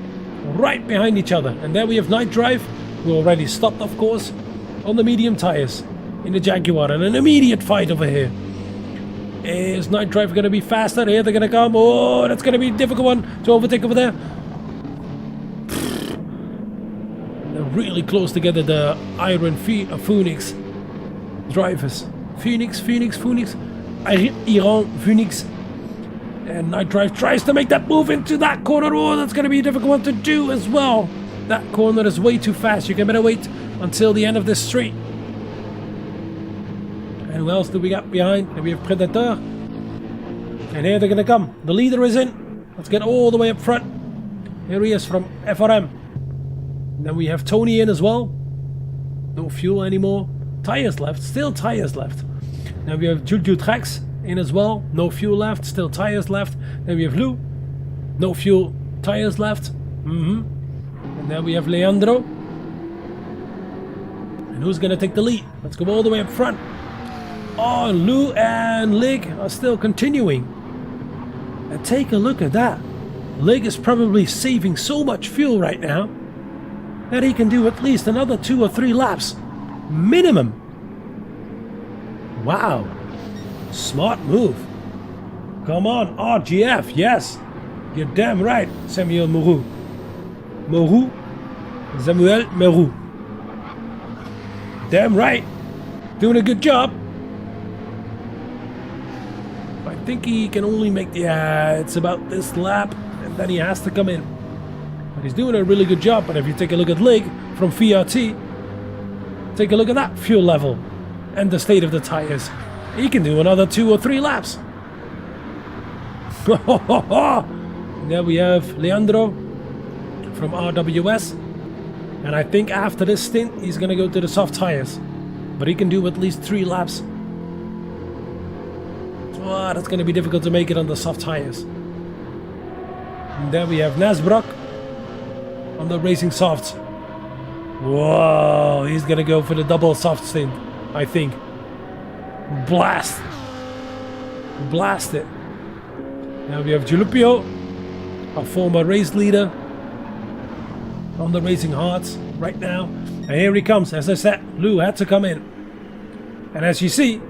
Right behind each other. And there we have Night Drive, who already stopped, of course, on the medium tires in the Jaguar. And an immediate fight over here. Is Night Drive going to be faster? Here they're going to come. Oh, that's going to be a difficult one to overtake over there. They're really close together, the Iron Phoenix drivers. Phoenix. Iran Phoenix. And Night Drive tries to make that move into that corner. Oh, that's going to be a difficult one to do as well. That corner is way too fast. You can better wait until the end of this straight. And who else do we got behind? And we have Predator. And here they're going to come. The leader is in. Let's get all the way up front. Here he is from FRM. And then we have Tony in as well. No fuel anymore. Tires left. Still tires left. Now we have Juju Trax in as well. No fuel left. Still tires left. Then we have Lou. No fuel. Tires left. And then we have Leandro. And who's going to take the lead? Let's go all the way up front. Oh, Lou and Lig are still continuing. And take a look at that. Lig is probably saving so much fuel right now that he can do at least another 2 or 3 laps. Minimum. Wow. Smart move. Come on, RGF, yes. You're damn right, Samuel Mourou. Samuel Mourou. Damn right. Doing a good job. I think he can only make the... it's about this lap, and then he has to come in. But he's doing a really good job. But if you take a look at Lig from VRT, take a look at that fuel level and the state of the tires. He can do another 2 or 3 laps. There we have Leandro from RWS. And I think after this stint, he's going to go to the soft tires. But he can do at least 3 laps. Oh, that's going to be difficult to make it on the soft tires. And there we have Nasbrock on the racing softs. Whoa, he's going to go for the double soft stint, I think. Blast it. Now we have Julupio, our former race leader, on the racing hards right now. And here he comes. As I said, Lou had to come in. And as you see,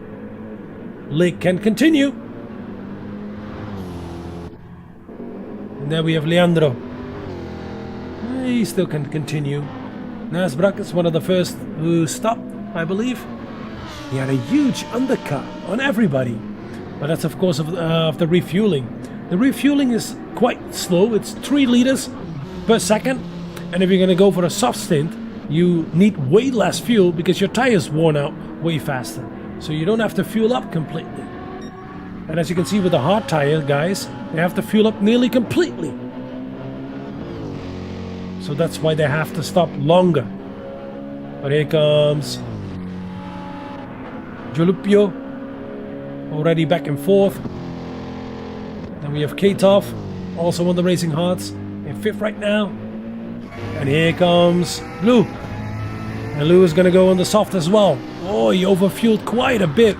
Lig can continue. And there we have Leandro. He still can continue. Nasbrak is one of the first who stopped, I believe. He had a huge undercut on everybody. But that's of course of the refueling. The refueling is quite slow. It's 3 liters per second. And if you're going to go for a soft stint, you need way less fuel because your tire's worn out way faster. So you don't have to fuel up completely. And as you can see with the hard tire guys, they have to fuel up nearly completely. So that's why they have to stop longer. But here comes Julupio, already back and forth. Then we have K-Toff, also on the racing hards, in 5th right now. And here comes Lou. And Lou is going to go on the soft as well. Oh, he overfueled quite a bit.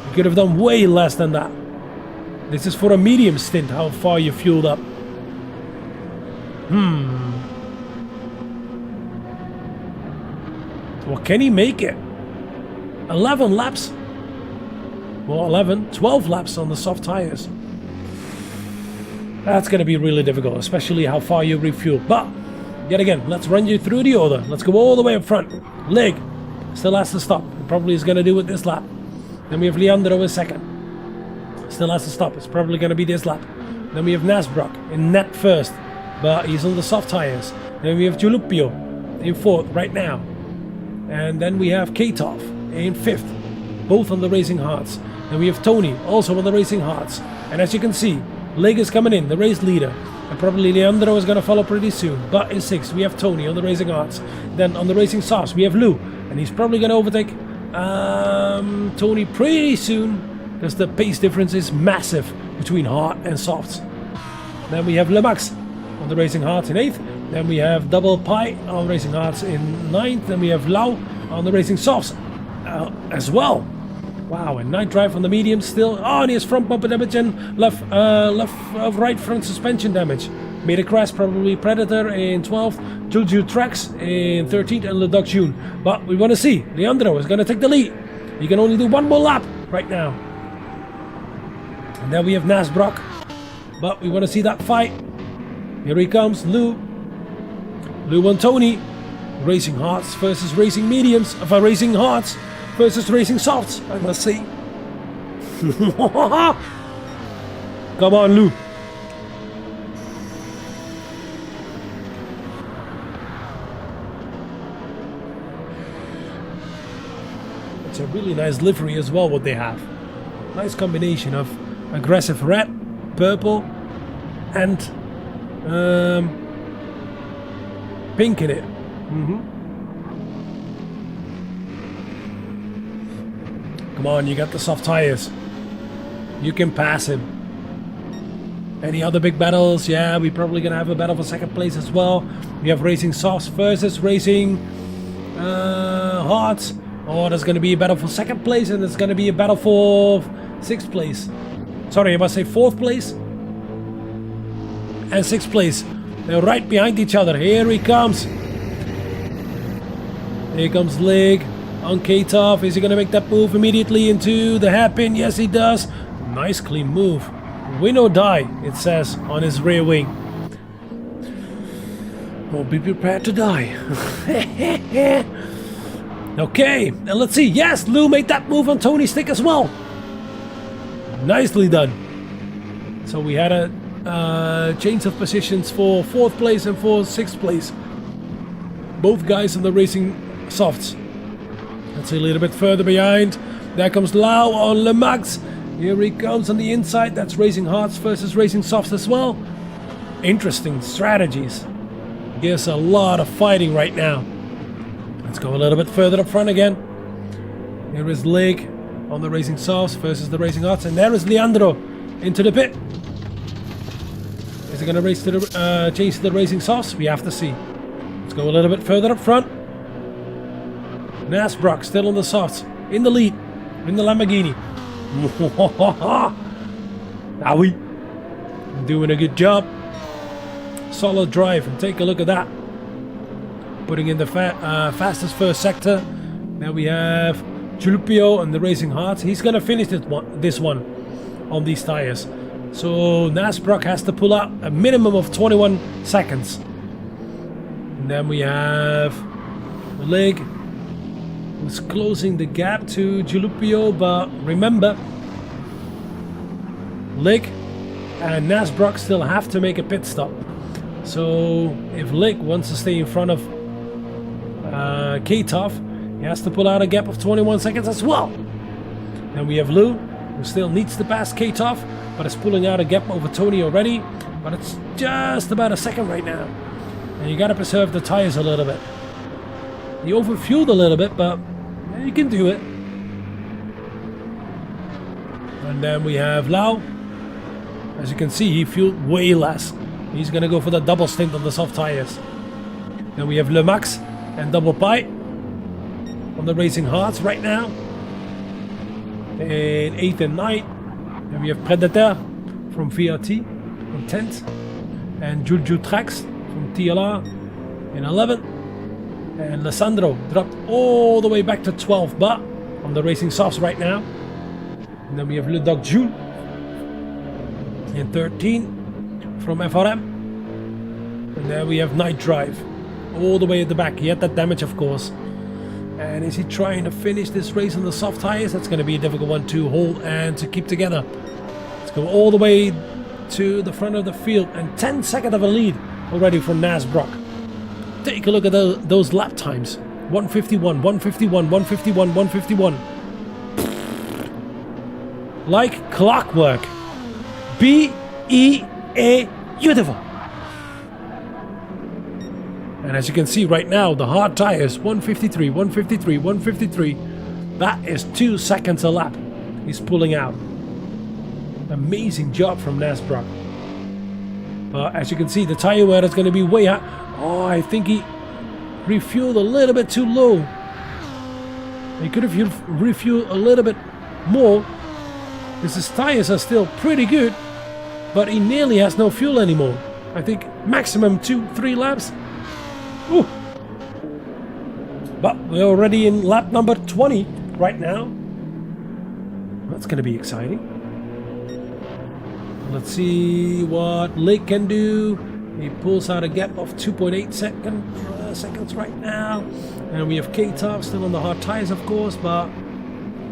He could have done way less than that. This is for a medium stint, how far you fueled up. Well, can he make it? 11 laps? Well, 12 laps on the soft tires. That's going to be really difficult, especially how far you refuel. But yet again. Let's run you through the order. Let's go all the way up front. Lig still has to stop. He probably is going to do it this lap. Then we have Leandro in second. Still has to stop. It's probably going to be this lap. Then we have Nasbrock in net first, but he's on the soft tires. Then we have Julupio in fourth right now. And then we have Katov in fifth, both on the racing hards. Then we have Tony also on the racing hards. And as you can see, Lig is coming in, the race leader. And probably Leandro is going to follow pretty soon. But in sixth, we have Tony on the racing hards. Then on the racing softs, we have Lou. And he's probably going to overtake Tony pretty soon, because the pace difference is massive between hard and softs. Then we have Lemax on the racing hards in 8th. Then we have Double Pie on racing hards in 9th. Then we have Lau on the racing softs as well. Wow, and Night Drive on the medium still. Oh, and he has front bumper damage and right front suspension damage. Made a crash, probably Predator in 12th. Juju Trax in 13th and Leduc June. But we want to see. Leandro is going to take the lead. He can only do one more lap right now. And then we have Nasbrock. But we want to see that fight. Here he comes, Lou. Lou and Tony. Racing hards versus racing mediums. Racing hards versus racing softs, I must say. Come on, Lou. It's a really nice livery as well, what they have. Nice combination of aggressive red, purple, and pink in it. Come on, you got the soft tires. You can pass him. Any other big battles? Yeah, we're probably gonna have a battle for second place as well. We have racing softs versus racing hards. Oh, there's gonna be a battle for second place, and there's gonna be a battle for sixth place. Sorry, I must say fourth place and sixth place. They're right behind each other. Here he comes. Here comes Lig on Katov. Is he going to make that move immediately into the hairpin? Yes, he does. Nice clean move. Win or die, it says on his rear wing. Well, be prepared to die. Okay, and let's see. Yes, Lou made that move on Tony's stick as well. Nicely done. So we had a change of positions for fourth place and for sixth place. Both guys in the racing softs. Let's see, a little bit further behind. There comes Lau on Lemax. Here he comes on the inside. That's racing hards versus racing softs as well. Interesting strategies. Gives a lot of fighting right now. Let's go a little bit further up front again. Here is Lig on the racing softs versus the racing hards. And there is Leandro into the pit. Is he going to race to the change to the racing softs? We have to see. Let's go a little bit further up front. Nasbrock still on the softs, in the lead, in the Lamborghini. Owie. Doing a good job. Solid drive, and take a look at that. Putting in the fastest first sector. Now we have Julupio and the racing hards. He's going to finish this one on these tires. So Nasbrock has to pull out a minimum of 21 seconds. And then we have Lig, who's closing the gap to Julupio, but remember, Lig and Nasbrock still have to make a pit stop. So if Lig wants to stay in front of Katov, he has to pull out a gap of 21 seconds as well. Then we have Lou, who still needs to pass Katov, but is pulling out a gap over Tony already, but it's just about a second right now. And you gotta preserve the tires a little bit. You overfueled a little bit, but yeah, you can do it. And then we have Lau. As you can see, he fueled way less. He's gonna go for the double stint on the soft tires. Then we have Lemax and Double Pie on the racing hards right now. In 8th and 9th. Then we have Predator from VRT in 10th. And Juju Trax from TLR in 11th. And Lissandro dropped all the way back to 12th, but on the racing softs right now. And then we have Leduc June in 13th from FRM. And then we have Night Drive all the way at the back. He had that damage, of course. And is he trying to finish this race on the soft tires? That's going to be a difficult one to hold and to keep together. Let's go all the way to the front of the field, and 10 seconds of a lead already for Nzxt. Take a look at those lap times. 151, 151, 151, 151. Like clockwork. B-E-A beautiful. And as you can see right now, the hard tires, 153, 153, 153. That is 2 seconds a lap. He's pulling out. Amazing job from Nzxt. But as you can see, the tire wear is going to be way high. Oh, I think he refueled a little bit too low. He could have refueled a little bit more, because his tires are still pretty good, but he nearly has no fuel anymore. I think maximum 2-3 laps. Ooh. But we're already in lap number 20 right now. That's going to be exciting. Let's see what Lake can do. He pulls out a gap of 2.8 seconds right now. And we have K-Top still on the hard tires, of course, but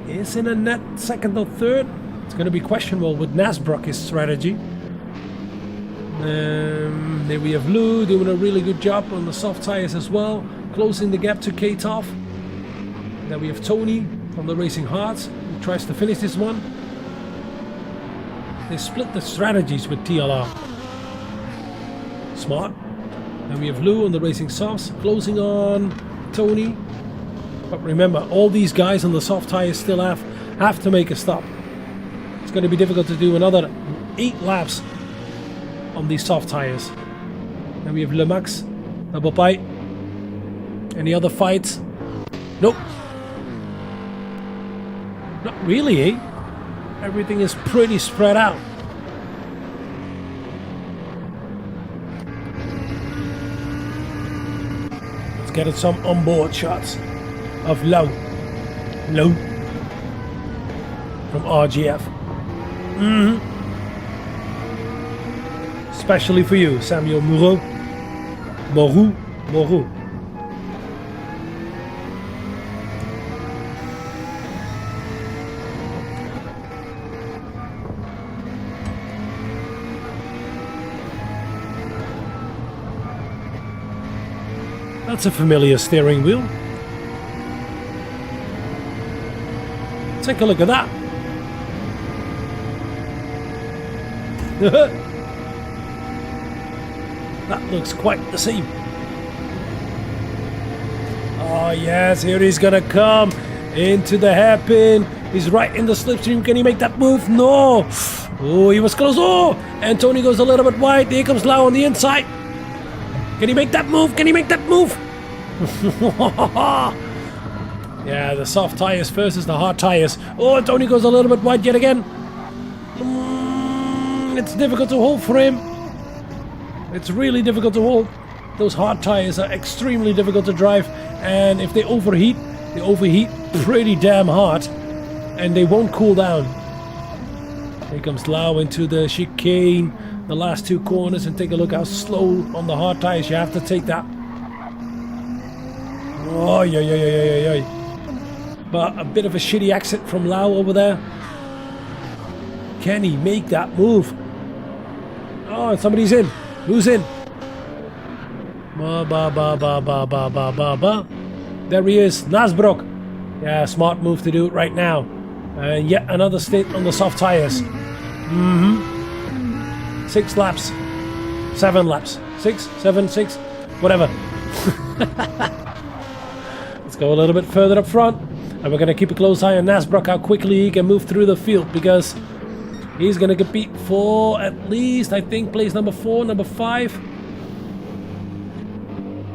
is in a net second or third. It's going to be questionable with Nzxt, strategy. Then we have Lou doing a really good job on the soft tires as well, closing the gap to K-Top. Then we have Tony from the Racing Hearts, who tries to finish this one. They split the strategies with TLR. Smart. Then we have Lou on the Racing Softs, closing on Tony. But remember, all these guys on the soft tires still have to make a stop. It's going to be difficult to do another 8 laps on these soft tires. Then we have Le Max, double bite. Any other fights? Nope. Not really, eh? Everything is pretty spread out. Let's get some onboard shots of Low from RGF. Especially for you, Samuel Moreau. That's a familiar steering wheel. Take a look at that. That looks quite the same. Oh yes, here he's gonna come into the hairpin. He's right in the slipstream. Can he make that move? No. Oh, he was close. Oh, and Tony goes a little bit wide. Here comes Lau on the inside. Can he make that move? Can he make that move? Yeah, the soft tires versus the hard tires. Oh, Tony goes a little bit wide yet again. It's difficult to hold for him. It's really difficult to hold. Those hard tires are extremely difficult to drive, and if they overheat pretty damn hard, and they won't cool down. Here comes Lau into the chicane, the last 2 corners, and take a look how slow on the hard tires you have to take that. Oh, yeah. But a bit of a shitty exit from Lau over there. Can he make that move? Oh, somebody's in. Who's in? There he is, Nzxt. Yeah, smart move to do it right now. And yet another stint on the soft tires. 6 laps. 7 laps. 6, 7, 6, whatever. Let's go a little bit further up front. And we're going to keep a close eye on Nzxt, how quickly he can move through the field, because he's going to compete for at least, I think, place number 4, number 5.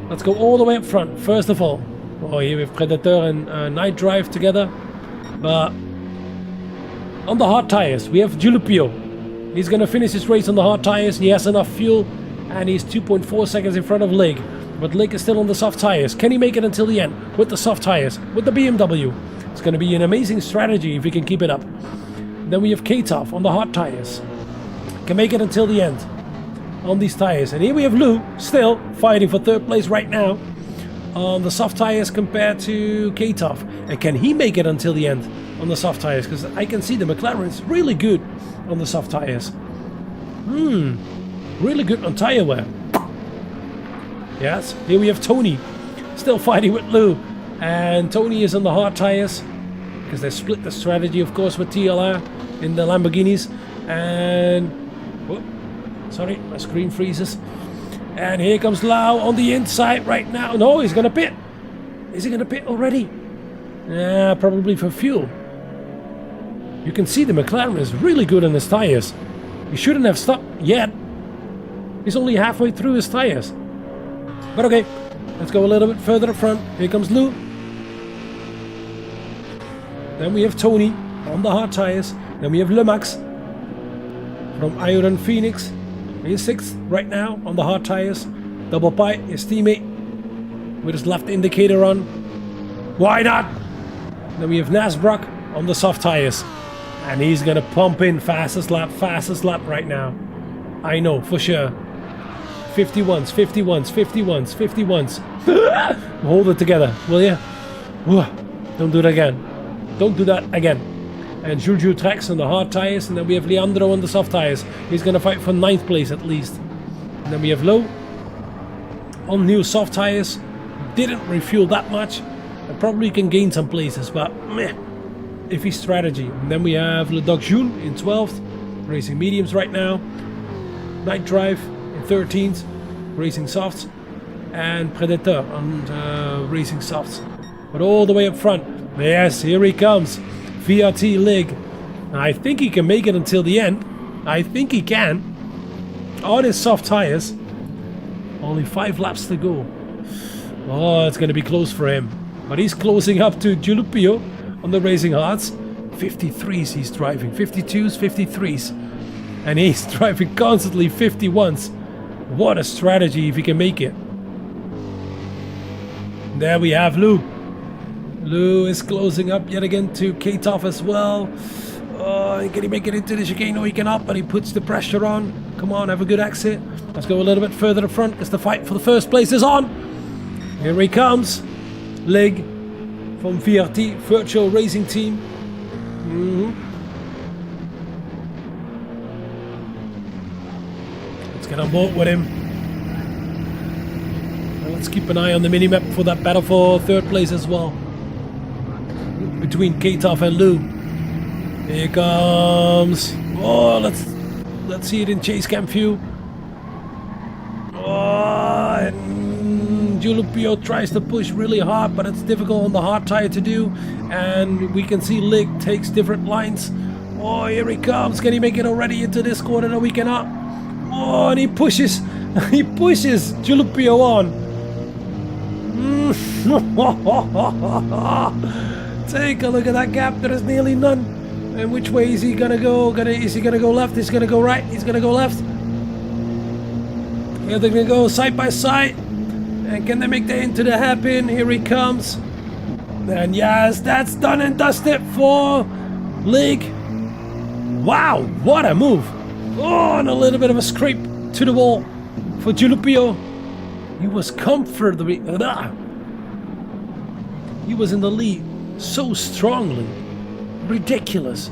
Let's go all the way up front, first of all. Oh, here we have Predator and Night Drive together. But on the hard tires, we have Julipio. He's going to finish his race on the hard tires. He has enough fuel, and he's 2.4 seconds in front of Lake. But Lake is still on the soft tires. Can he make it until the end with the soft tires, with the BMW? It's going to be an amazing strategy if he can keep it up. Then we have K-Top on the hard tires. Can make it until the end. on these tires. And here we have Lou still fighting for third place right now on the soft tires compared to Katov. And can he make it until the end on the soft tires? Because I can see the McLaren's really good on the soft tires. Really good on tire wear. Yes, here we have Tony still fighting with Lou. And Tony is on the hard tires because they split the strategy, of course, with TLR in the Lamborghinis. And whoop, sorry, my screen freezes. And here comes Lau on the inside right now. No, he's gonna pit. Is he gonna pit already? Yeah, probably for fuel. You can see the McLaren is really good on his tires. He shouldn't have stopped yet. He's only halfway through his tires. But okay, let's go a little bit further up front. Here comes Lou. Then we have Tony on the hard tires. Then we have Lemax from Iron Phoenix. He's 6th right now on the hard tires. Double Pie, his teammate, with his left indicator on. Why not? Then we have Nasbrock on the soft tires. And he's gonna pump in fastest lap right now. I know, for sure. 51s, 51s, 51s, 51s. Hold it together, will ya? Don't do that again. Don't do that again. And Juju Trax on the hard tires. And then we have Leandro on the soft tires. He's gonna fight for 9th place at least. And then we have Low on new soft tires. Didn't refuel that much. And probably can gain some places, but meh. Iffy strategy. And then we have Le Doc June in 12th, racing mediums right now. Night Drive in 13th, racing softs. And Predator on racing softs. But all the way up front, yes, here he comes. VRT Lig. I think he can make it until the end. I think he can. On his soft tires. Only 5 laps to go. Oh, it's going to be close for him. But he's closing up to Giulupio on the racing hards. 53s he's driving. 52s, 53s. And he's driving constantly 51s. What a strategy if he can make it. There we have Lou. Lou is closing up yet again to Katov as well. Oh, can he make it into the chicane? No, he cannot, but he puts the pressure on. Come on, have a good exit. Let's go a little bit further up front because the fight for the first place is on. Here he comes. Lig from VRT, Virtual Racing Team. Let's get on board with him. And let's keep an eye on the minimap for that battle for 3rd place as well. Between Katov and Lou. Here comes. Oh, let's see it in chase cam view. Oh, and Giulupio tries to push really hard, but it's difficult on the hard tire to do. And we can see Lig takes different lines. Oh, here he comes. Can he make it already into this corner? No, we cannot. Oh, and he pushes Giulupio on. Take a look at that gap. There is nearly none. And which way is he gonna go? Is he gonna go left? He's gonna go right. He's gonna go left. Yeah, they're gonna go side by side. And can they make the into the hairpin? Here he comes. And yes, that's done and dusted for Lig. Wow, what a move. Oh, and a little bit of a scrape to the wall for Giulupio. He was comfortably. He was in the lead so strongly. Ridiculous.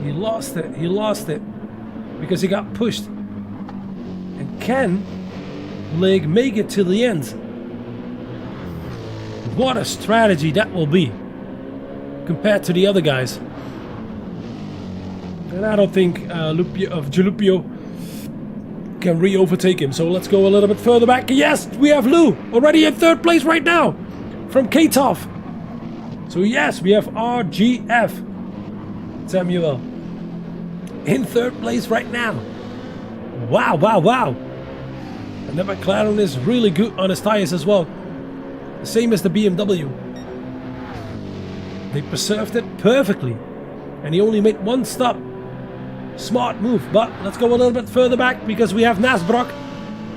He lost it because he got pushed. And can Lig make it to the end? What a strategy that will be compared to the other guys. And I don't think Giulupio can re-overtake him. So let's go a little bit further back. Yes, we have Lou already in 3rd place right now from Katov. So yes, we have RGF Samuel in 3rd place right now. Wow, wow, wow. And the McLaren is really good on his tires as well. The same as the BMW. They preserved it perfectly. And he only made 1 stop. Smart move. But let's go a little bit further back because we have Nasbrock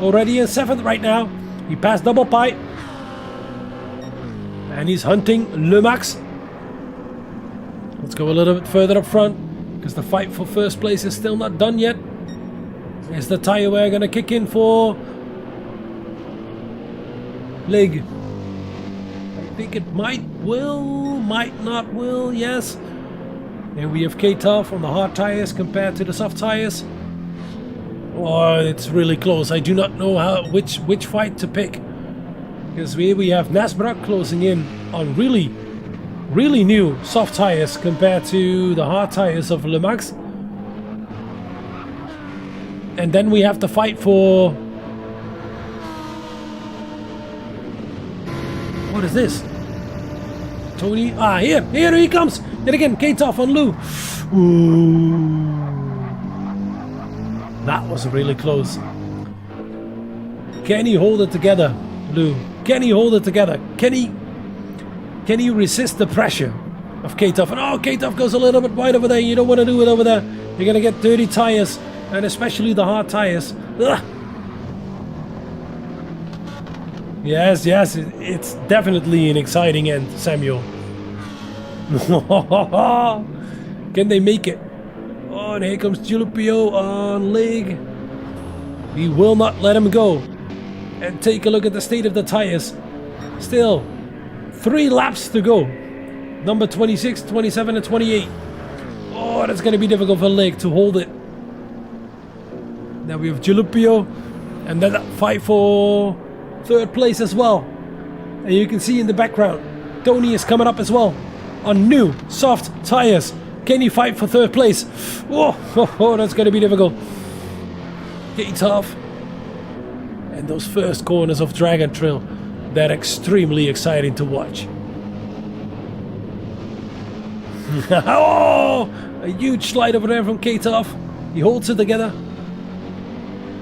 already in 7th right now. He passed Double Pie. And he's hunting Lemax. Let's go a little bit further up front because the fight for 1st place is still not done yet. Is the tire wear gonna kick in for Lig? I think it might not will, yes. And we have K-Tough on the hard tires compared to the soft tires. Oh, it's really close. I do not know which fight to pick. Because we have Nzxt closing in on really new soft tires compared to the hard tires of Le Max. And then we have to fight for... What is this? Tony? Ah, here he comes! Yet again, K-Tough on Lou. Ooh. That was really close. Can he hold it together, Lou? Can he hold it together? Can he resist the pressure of K-Tough? And oh, K-Tough goes a little bit wide over there. You don't want to do it over there. You're going to get dirty tires, and especially the hard tires. Ugh. Yes, it's definitely an exciting end, Samuel. Can they make it? Oh, and here comes Julipio on Lig. We will not let him go. And take a look at the state of the tires. Still 3 laps to go. Number 26, 27 and 28. Oh, that's going to be difficult for Lig to hold it. Now we have Julipio. And then that fight for 3rd place as well. And you can see in the background, Tony is coming up as well on new soft tires. Can he fight for 3rd place? Oh, that's going to be difficult. K-Tough. And those first corners of Dragon Trail, they're extremely exciting to watch. Oh, a huge slide over there from K-Tough. He holds it together.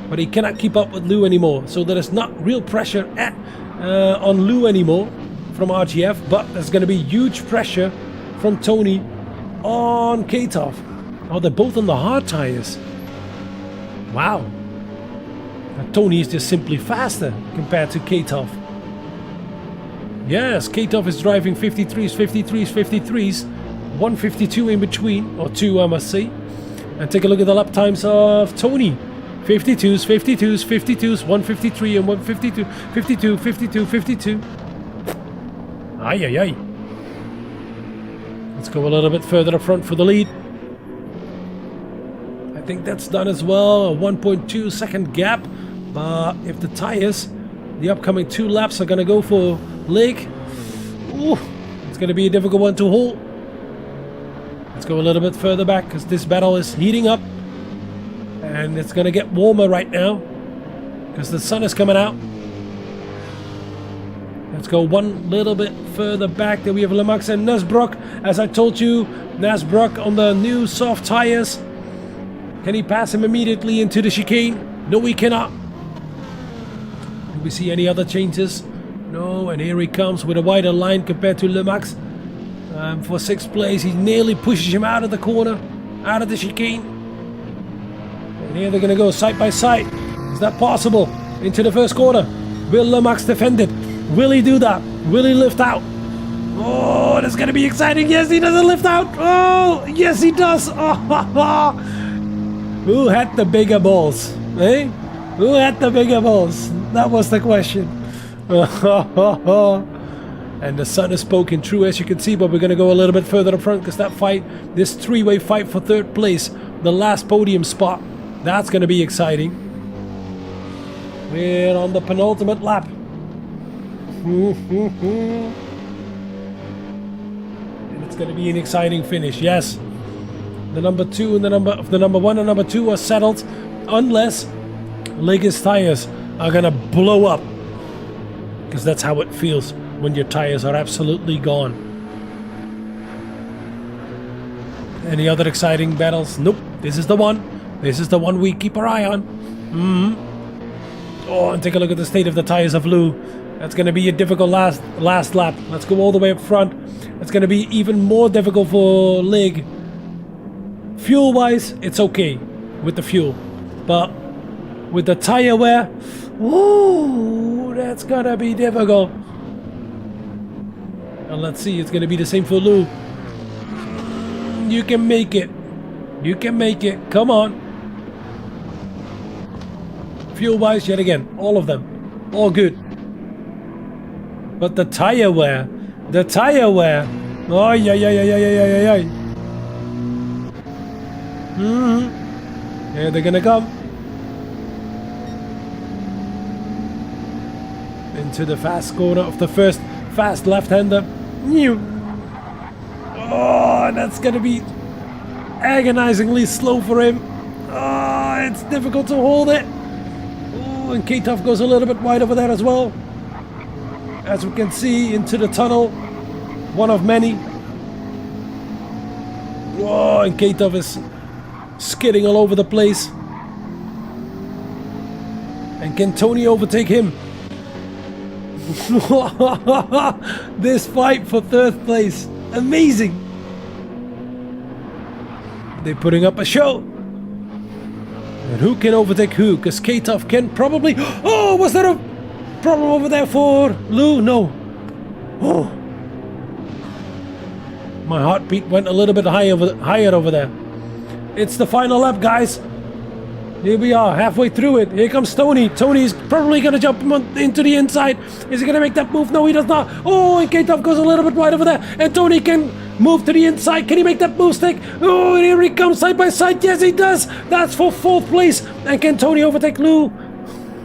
But he cannot keep up with Lou anymore. So there is not real pressure on Lou anymore from RGF. But there's going to be huge pressure from Tony on K-Tough. Oh, they're both on the hard tires. Wow. And Tony is just simply faster compared to K-Tough. Yes, K-Tough is driving 53s, 53s, 53s. 152 in between, or 2 I must say. And take a look at the lap times of Tony. 52s, 52s, 52s, 153 and 152, 52, 52, 52. Ay. Let's go a little bit further up front for the lead. I think that's done as well. A 1.2 second gap. But if the tires, the upcoming 2 laps are going to go for Lig, it's going to be a difficult one to hold. Let's go a little bit further back because this battle is heating up. And it's going to get warmer right now because the sun is coming out. Let's go one little bit further back. Then we have Le Max and Nzxt. As I told you, Nzxt on the new soft tires. Can he pass him immediately into the chicane? No, he cannot. Do we see any other changes? No, and here he comes with a wider line compared to Le Max. For 6th place, he nearly pushes him out of the corner, out of the chicane. And here they're going to go side by side. Is that possible? Into the first corner. Will Le Max defend it? Will he do that? Will he lift out? Oh, that's going to be exciting. Yes, he doesn't lift out. Oh, yes, he does. Oh, who had the bigger balls? Eh? Who had the bigger balls? That was the question. And the sun is poking through, as you can see, but we're going to go a little bit further up front because that fight, this 3-way fight for 3rd place, the last podium spot, that's going to be exciting. We're on the penultimate lap. And it's going to be an exciting finish. Yes, the number 2 and the number 1 and number 2 are settled, unless Lig's tires are going to blow up, because that's how it feels when your tires are absolutely gone. Any other exciting battles? Nope. This is the one. This is the one we keep our eye on. Oh, and take a look at the state of the tires of Lou. That's going to be a difficult last lap. Let's go all the way up front. It's going to be even more difficult for Lig. Fuel-wise, it's okay with the fuel. But with the tire wear, ooh, that's going to be difficult. And let's see, it's going to be the same for Lou. You can make it. You can make it. Come on. Fuel-wise, yet again, all of them, all good. But the tire wear, oh yeah. Here they're gonna come into the fast corner of the first fast left-hander. Oh, that's gonna be agonizingly slow for him. Oh, it's difficult to hold it. Oh, and K-Tough goes a little bit wide over there as well. As we can see, into the tunnel, one of many. Oh, and K-Tough is skidding all over the place. And can Tony overtake him? This fight for third place, amazing. They're putting up a show. And who can overtake who? Because K-Tough can probably... Oh, was there a problem over there for Lou? No. Oh. My heartbeat went a little bit higher over there. It's the final lap, guys. Here we are, halfway through it. Here comes Tony. Tony's probably going to jump into the inside. Is he going to make that move? No, he does not. Oh, and K-Tough goes a little bit wide over there. And Tony can move to the inside. Can he make that move stick? Oh, and here he comes side by side. Yes, he does. That's for fourth place. And can Tony overtake Lou?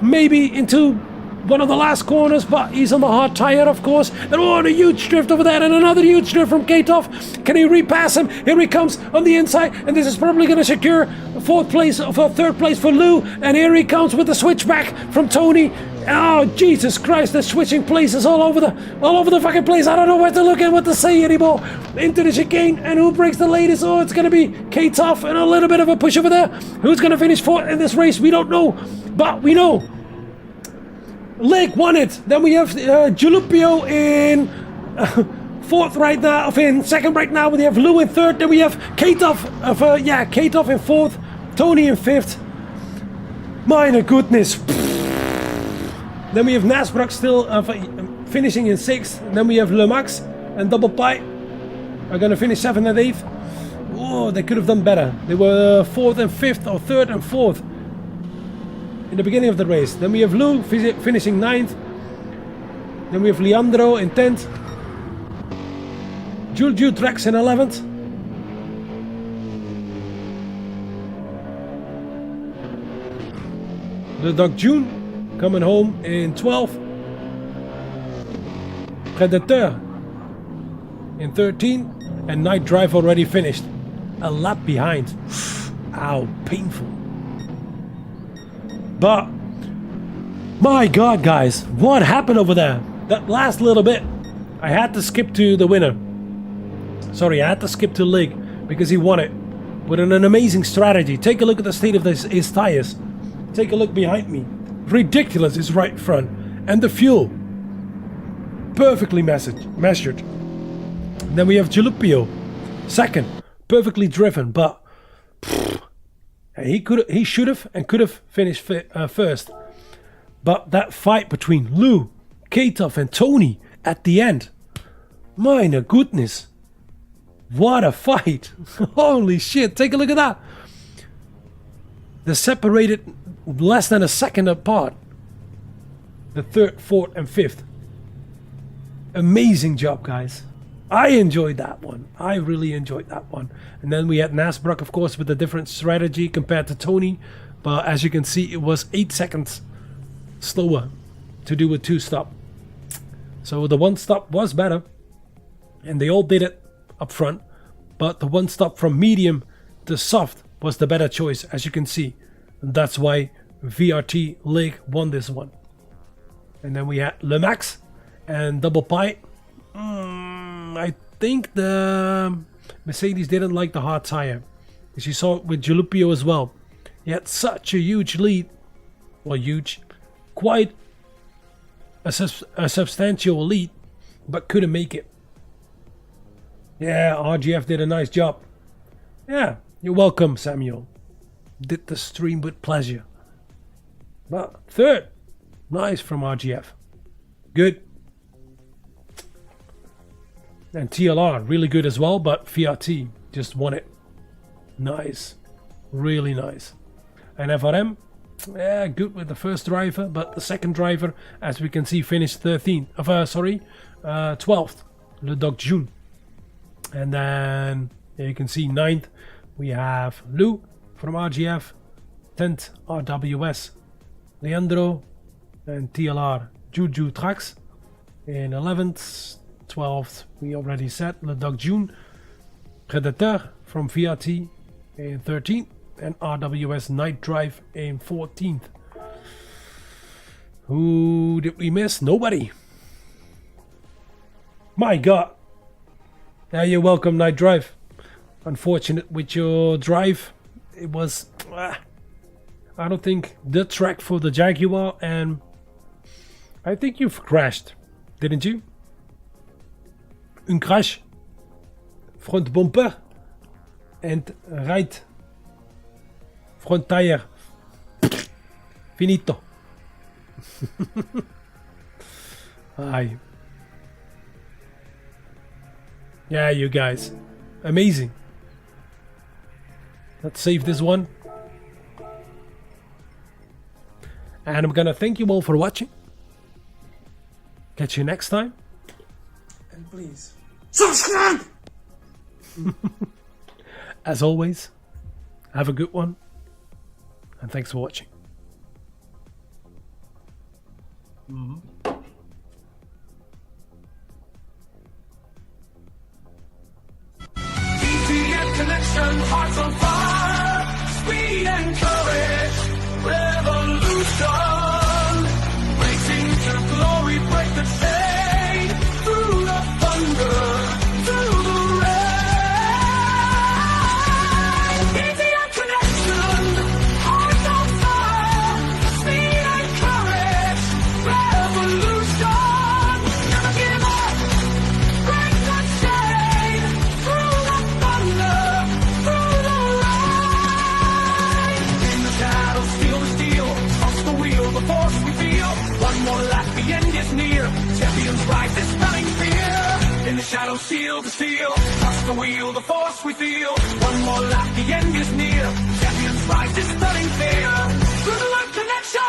Maybe into one of the last corners, but he's on the hard tire, of course. And oh, and a huge drift over there, and another huge drift from K-Tough. Can he repass him? Here he comes on the inside, and this is probably going to secure fourth place, for third place for Lou. And here he comes with the switchback from Tony. Oh, Jesus Christ, they're switching places all over the fucking place. I don't know where to look at, what to say anymore. Into the chicane, and who breaks the latest? Oh, it's going to be K-Tough, and a little bit of a push over there. Who's going to finish fourth in this race? We don't know, but we know Lake won it. Then we have Jalupio in fourth right now, in second right now. We have Lou in third. Then we have K-Tough, K-Tough in fourth, Tony in fifth. My goodness. Then we have Nasbrook still finishing in sixth. And then we have Lemax and Double Pie are going to finish seventh and eighth. Oh, they could have done better. They were fourth and fifth, or third and fourth in the beginning of the race. Then we have Lou finishing 9th. Then we have Leandro in 10th. Juju Trex in 11th. The Dog June coming home in 12th. Predator in 13th. And Night Drive already finished. A lap behind. Ow, painful. But, my God, guys, what happened over there? That last little bit, I had to skip to the winner. Sorry, I had to skip to Lig because he won it with an amazing strategy. Take a look at the state of his tires. Take a look behind me. Ridiculous, his right front. And the fuel. Perfectly measured. And then we have Jalupio, second. Perfectly driven, but he should have and could have finished first. But that fight between Lou, K-Tough and Tony at the end, my goodness, what a fight. Holy shit, take a look at that. They're separated less than a second apart. The third, fourth and fifth. Amazing job, guys. I enjoyed that one. I really enjoyed that one. And then we had Nasbrook, of course, with a different strategy compared to Tony. But as you can see, it was 8 seconds slower to do a 2-stop. So the 1-stop was better. And they all did it up front. But the 1-stop from medium to soft was the better choice, as you can see. And that's why VRT Lake won this one. And then we had Lemax and Double Pie. I think the Mercedes didn't like the hard tire. As you saw it with Jalupio as well. He had such a huge lead. Well, huge. Quite a substantial lead. But couldn't make it. Yeah, RGF did a nice job. Yeah, you're welcome, Samuel. Did the stream with pleasure. But third. Nice from RGF. Good. And TLR, really good as well, but VRT just won it. Nice. Really nice. And FRM, Yeah, good with the first driver, but the second driver, as we can see, finished 12th, Le Doc June. And then you can see 9th, we have Lou from RGF, 10th RWS, Leandro and TLR Juju Trax. In 11th, 12th, we already said Le Doc June, Predator from VRT in 13th, and RWS Night Drive in 14th. Who did we miss? Nobody. My God. Yeah, you're welcome, Night Drive. Unfortunate with your drive. It was, I don't think, the track for the Jaguar, and I think you've crashed, didn't you? Un crash. Front bumper. And right front tire. Finito. Hi. Yeah, you guys. Amazing. Let's save this one. And I'm gonna thank you all for watching. Catch you next time. And please subscribe! As always, have a good one. And thanks for watching. DTM Connexion, hearts on fire, speed and courage, revolution, racing to glory, break the chain, through the thunder, through the rain. DTM Connexion, hearts on fire, speed and courage, revolution, never give up, break the chain, through the thunder, through the rain. In the shadows, feel the steel, toss the wheel, the force we feel. One more lap, the end is near. Champions rise, this stunning fear. In the shadows, seal the steel, toss the wheel, the force we feel. One more lap, the end is near. Champions rise, this stunning fear. Through the light connection.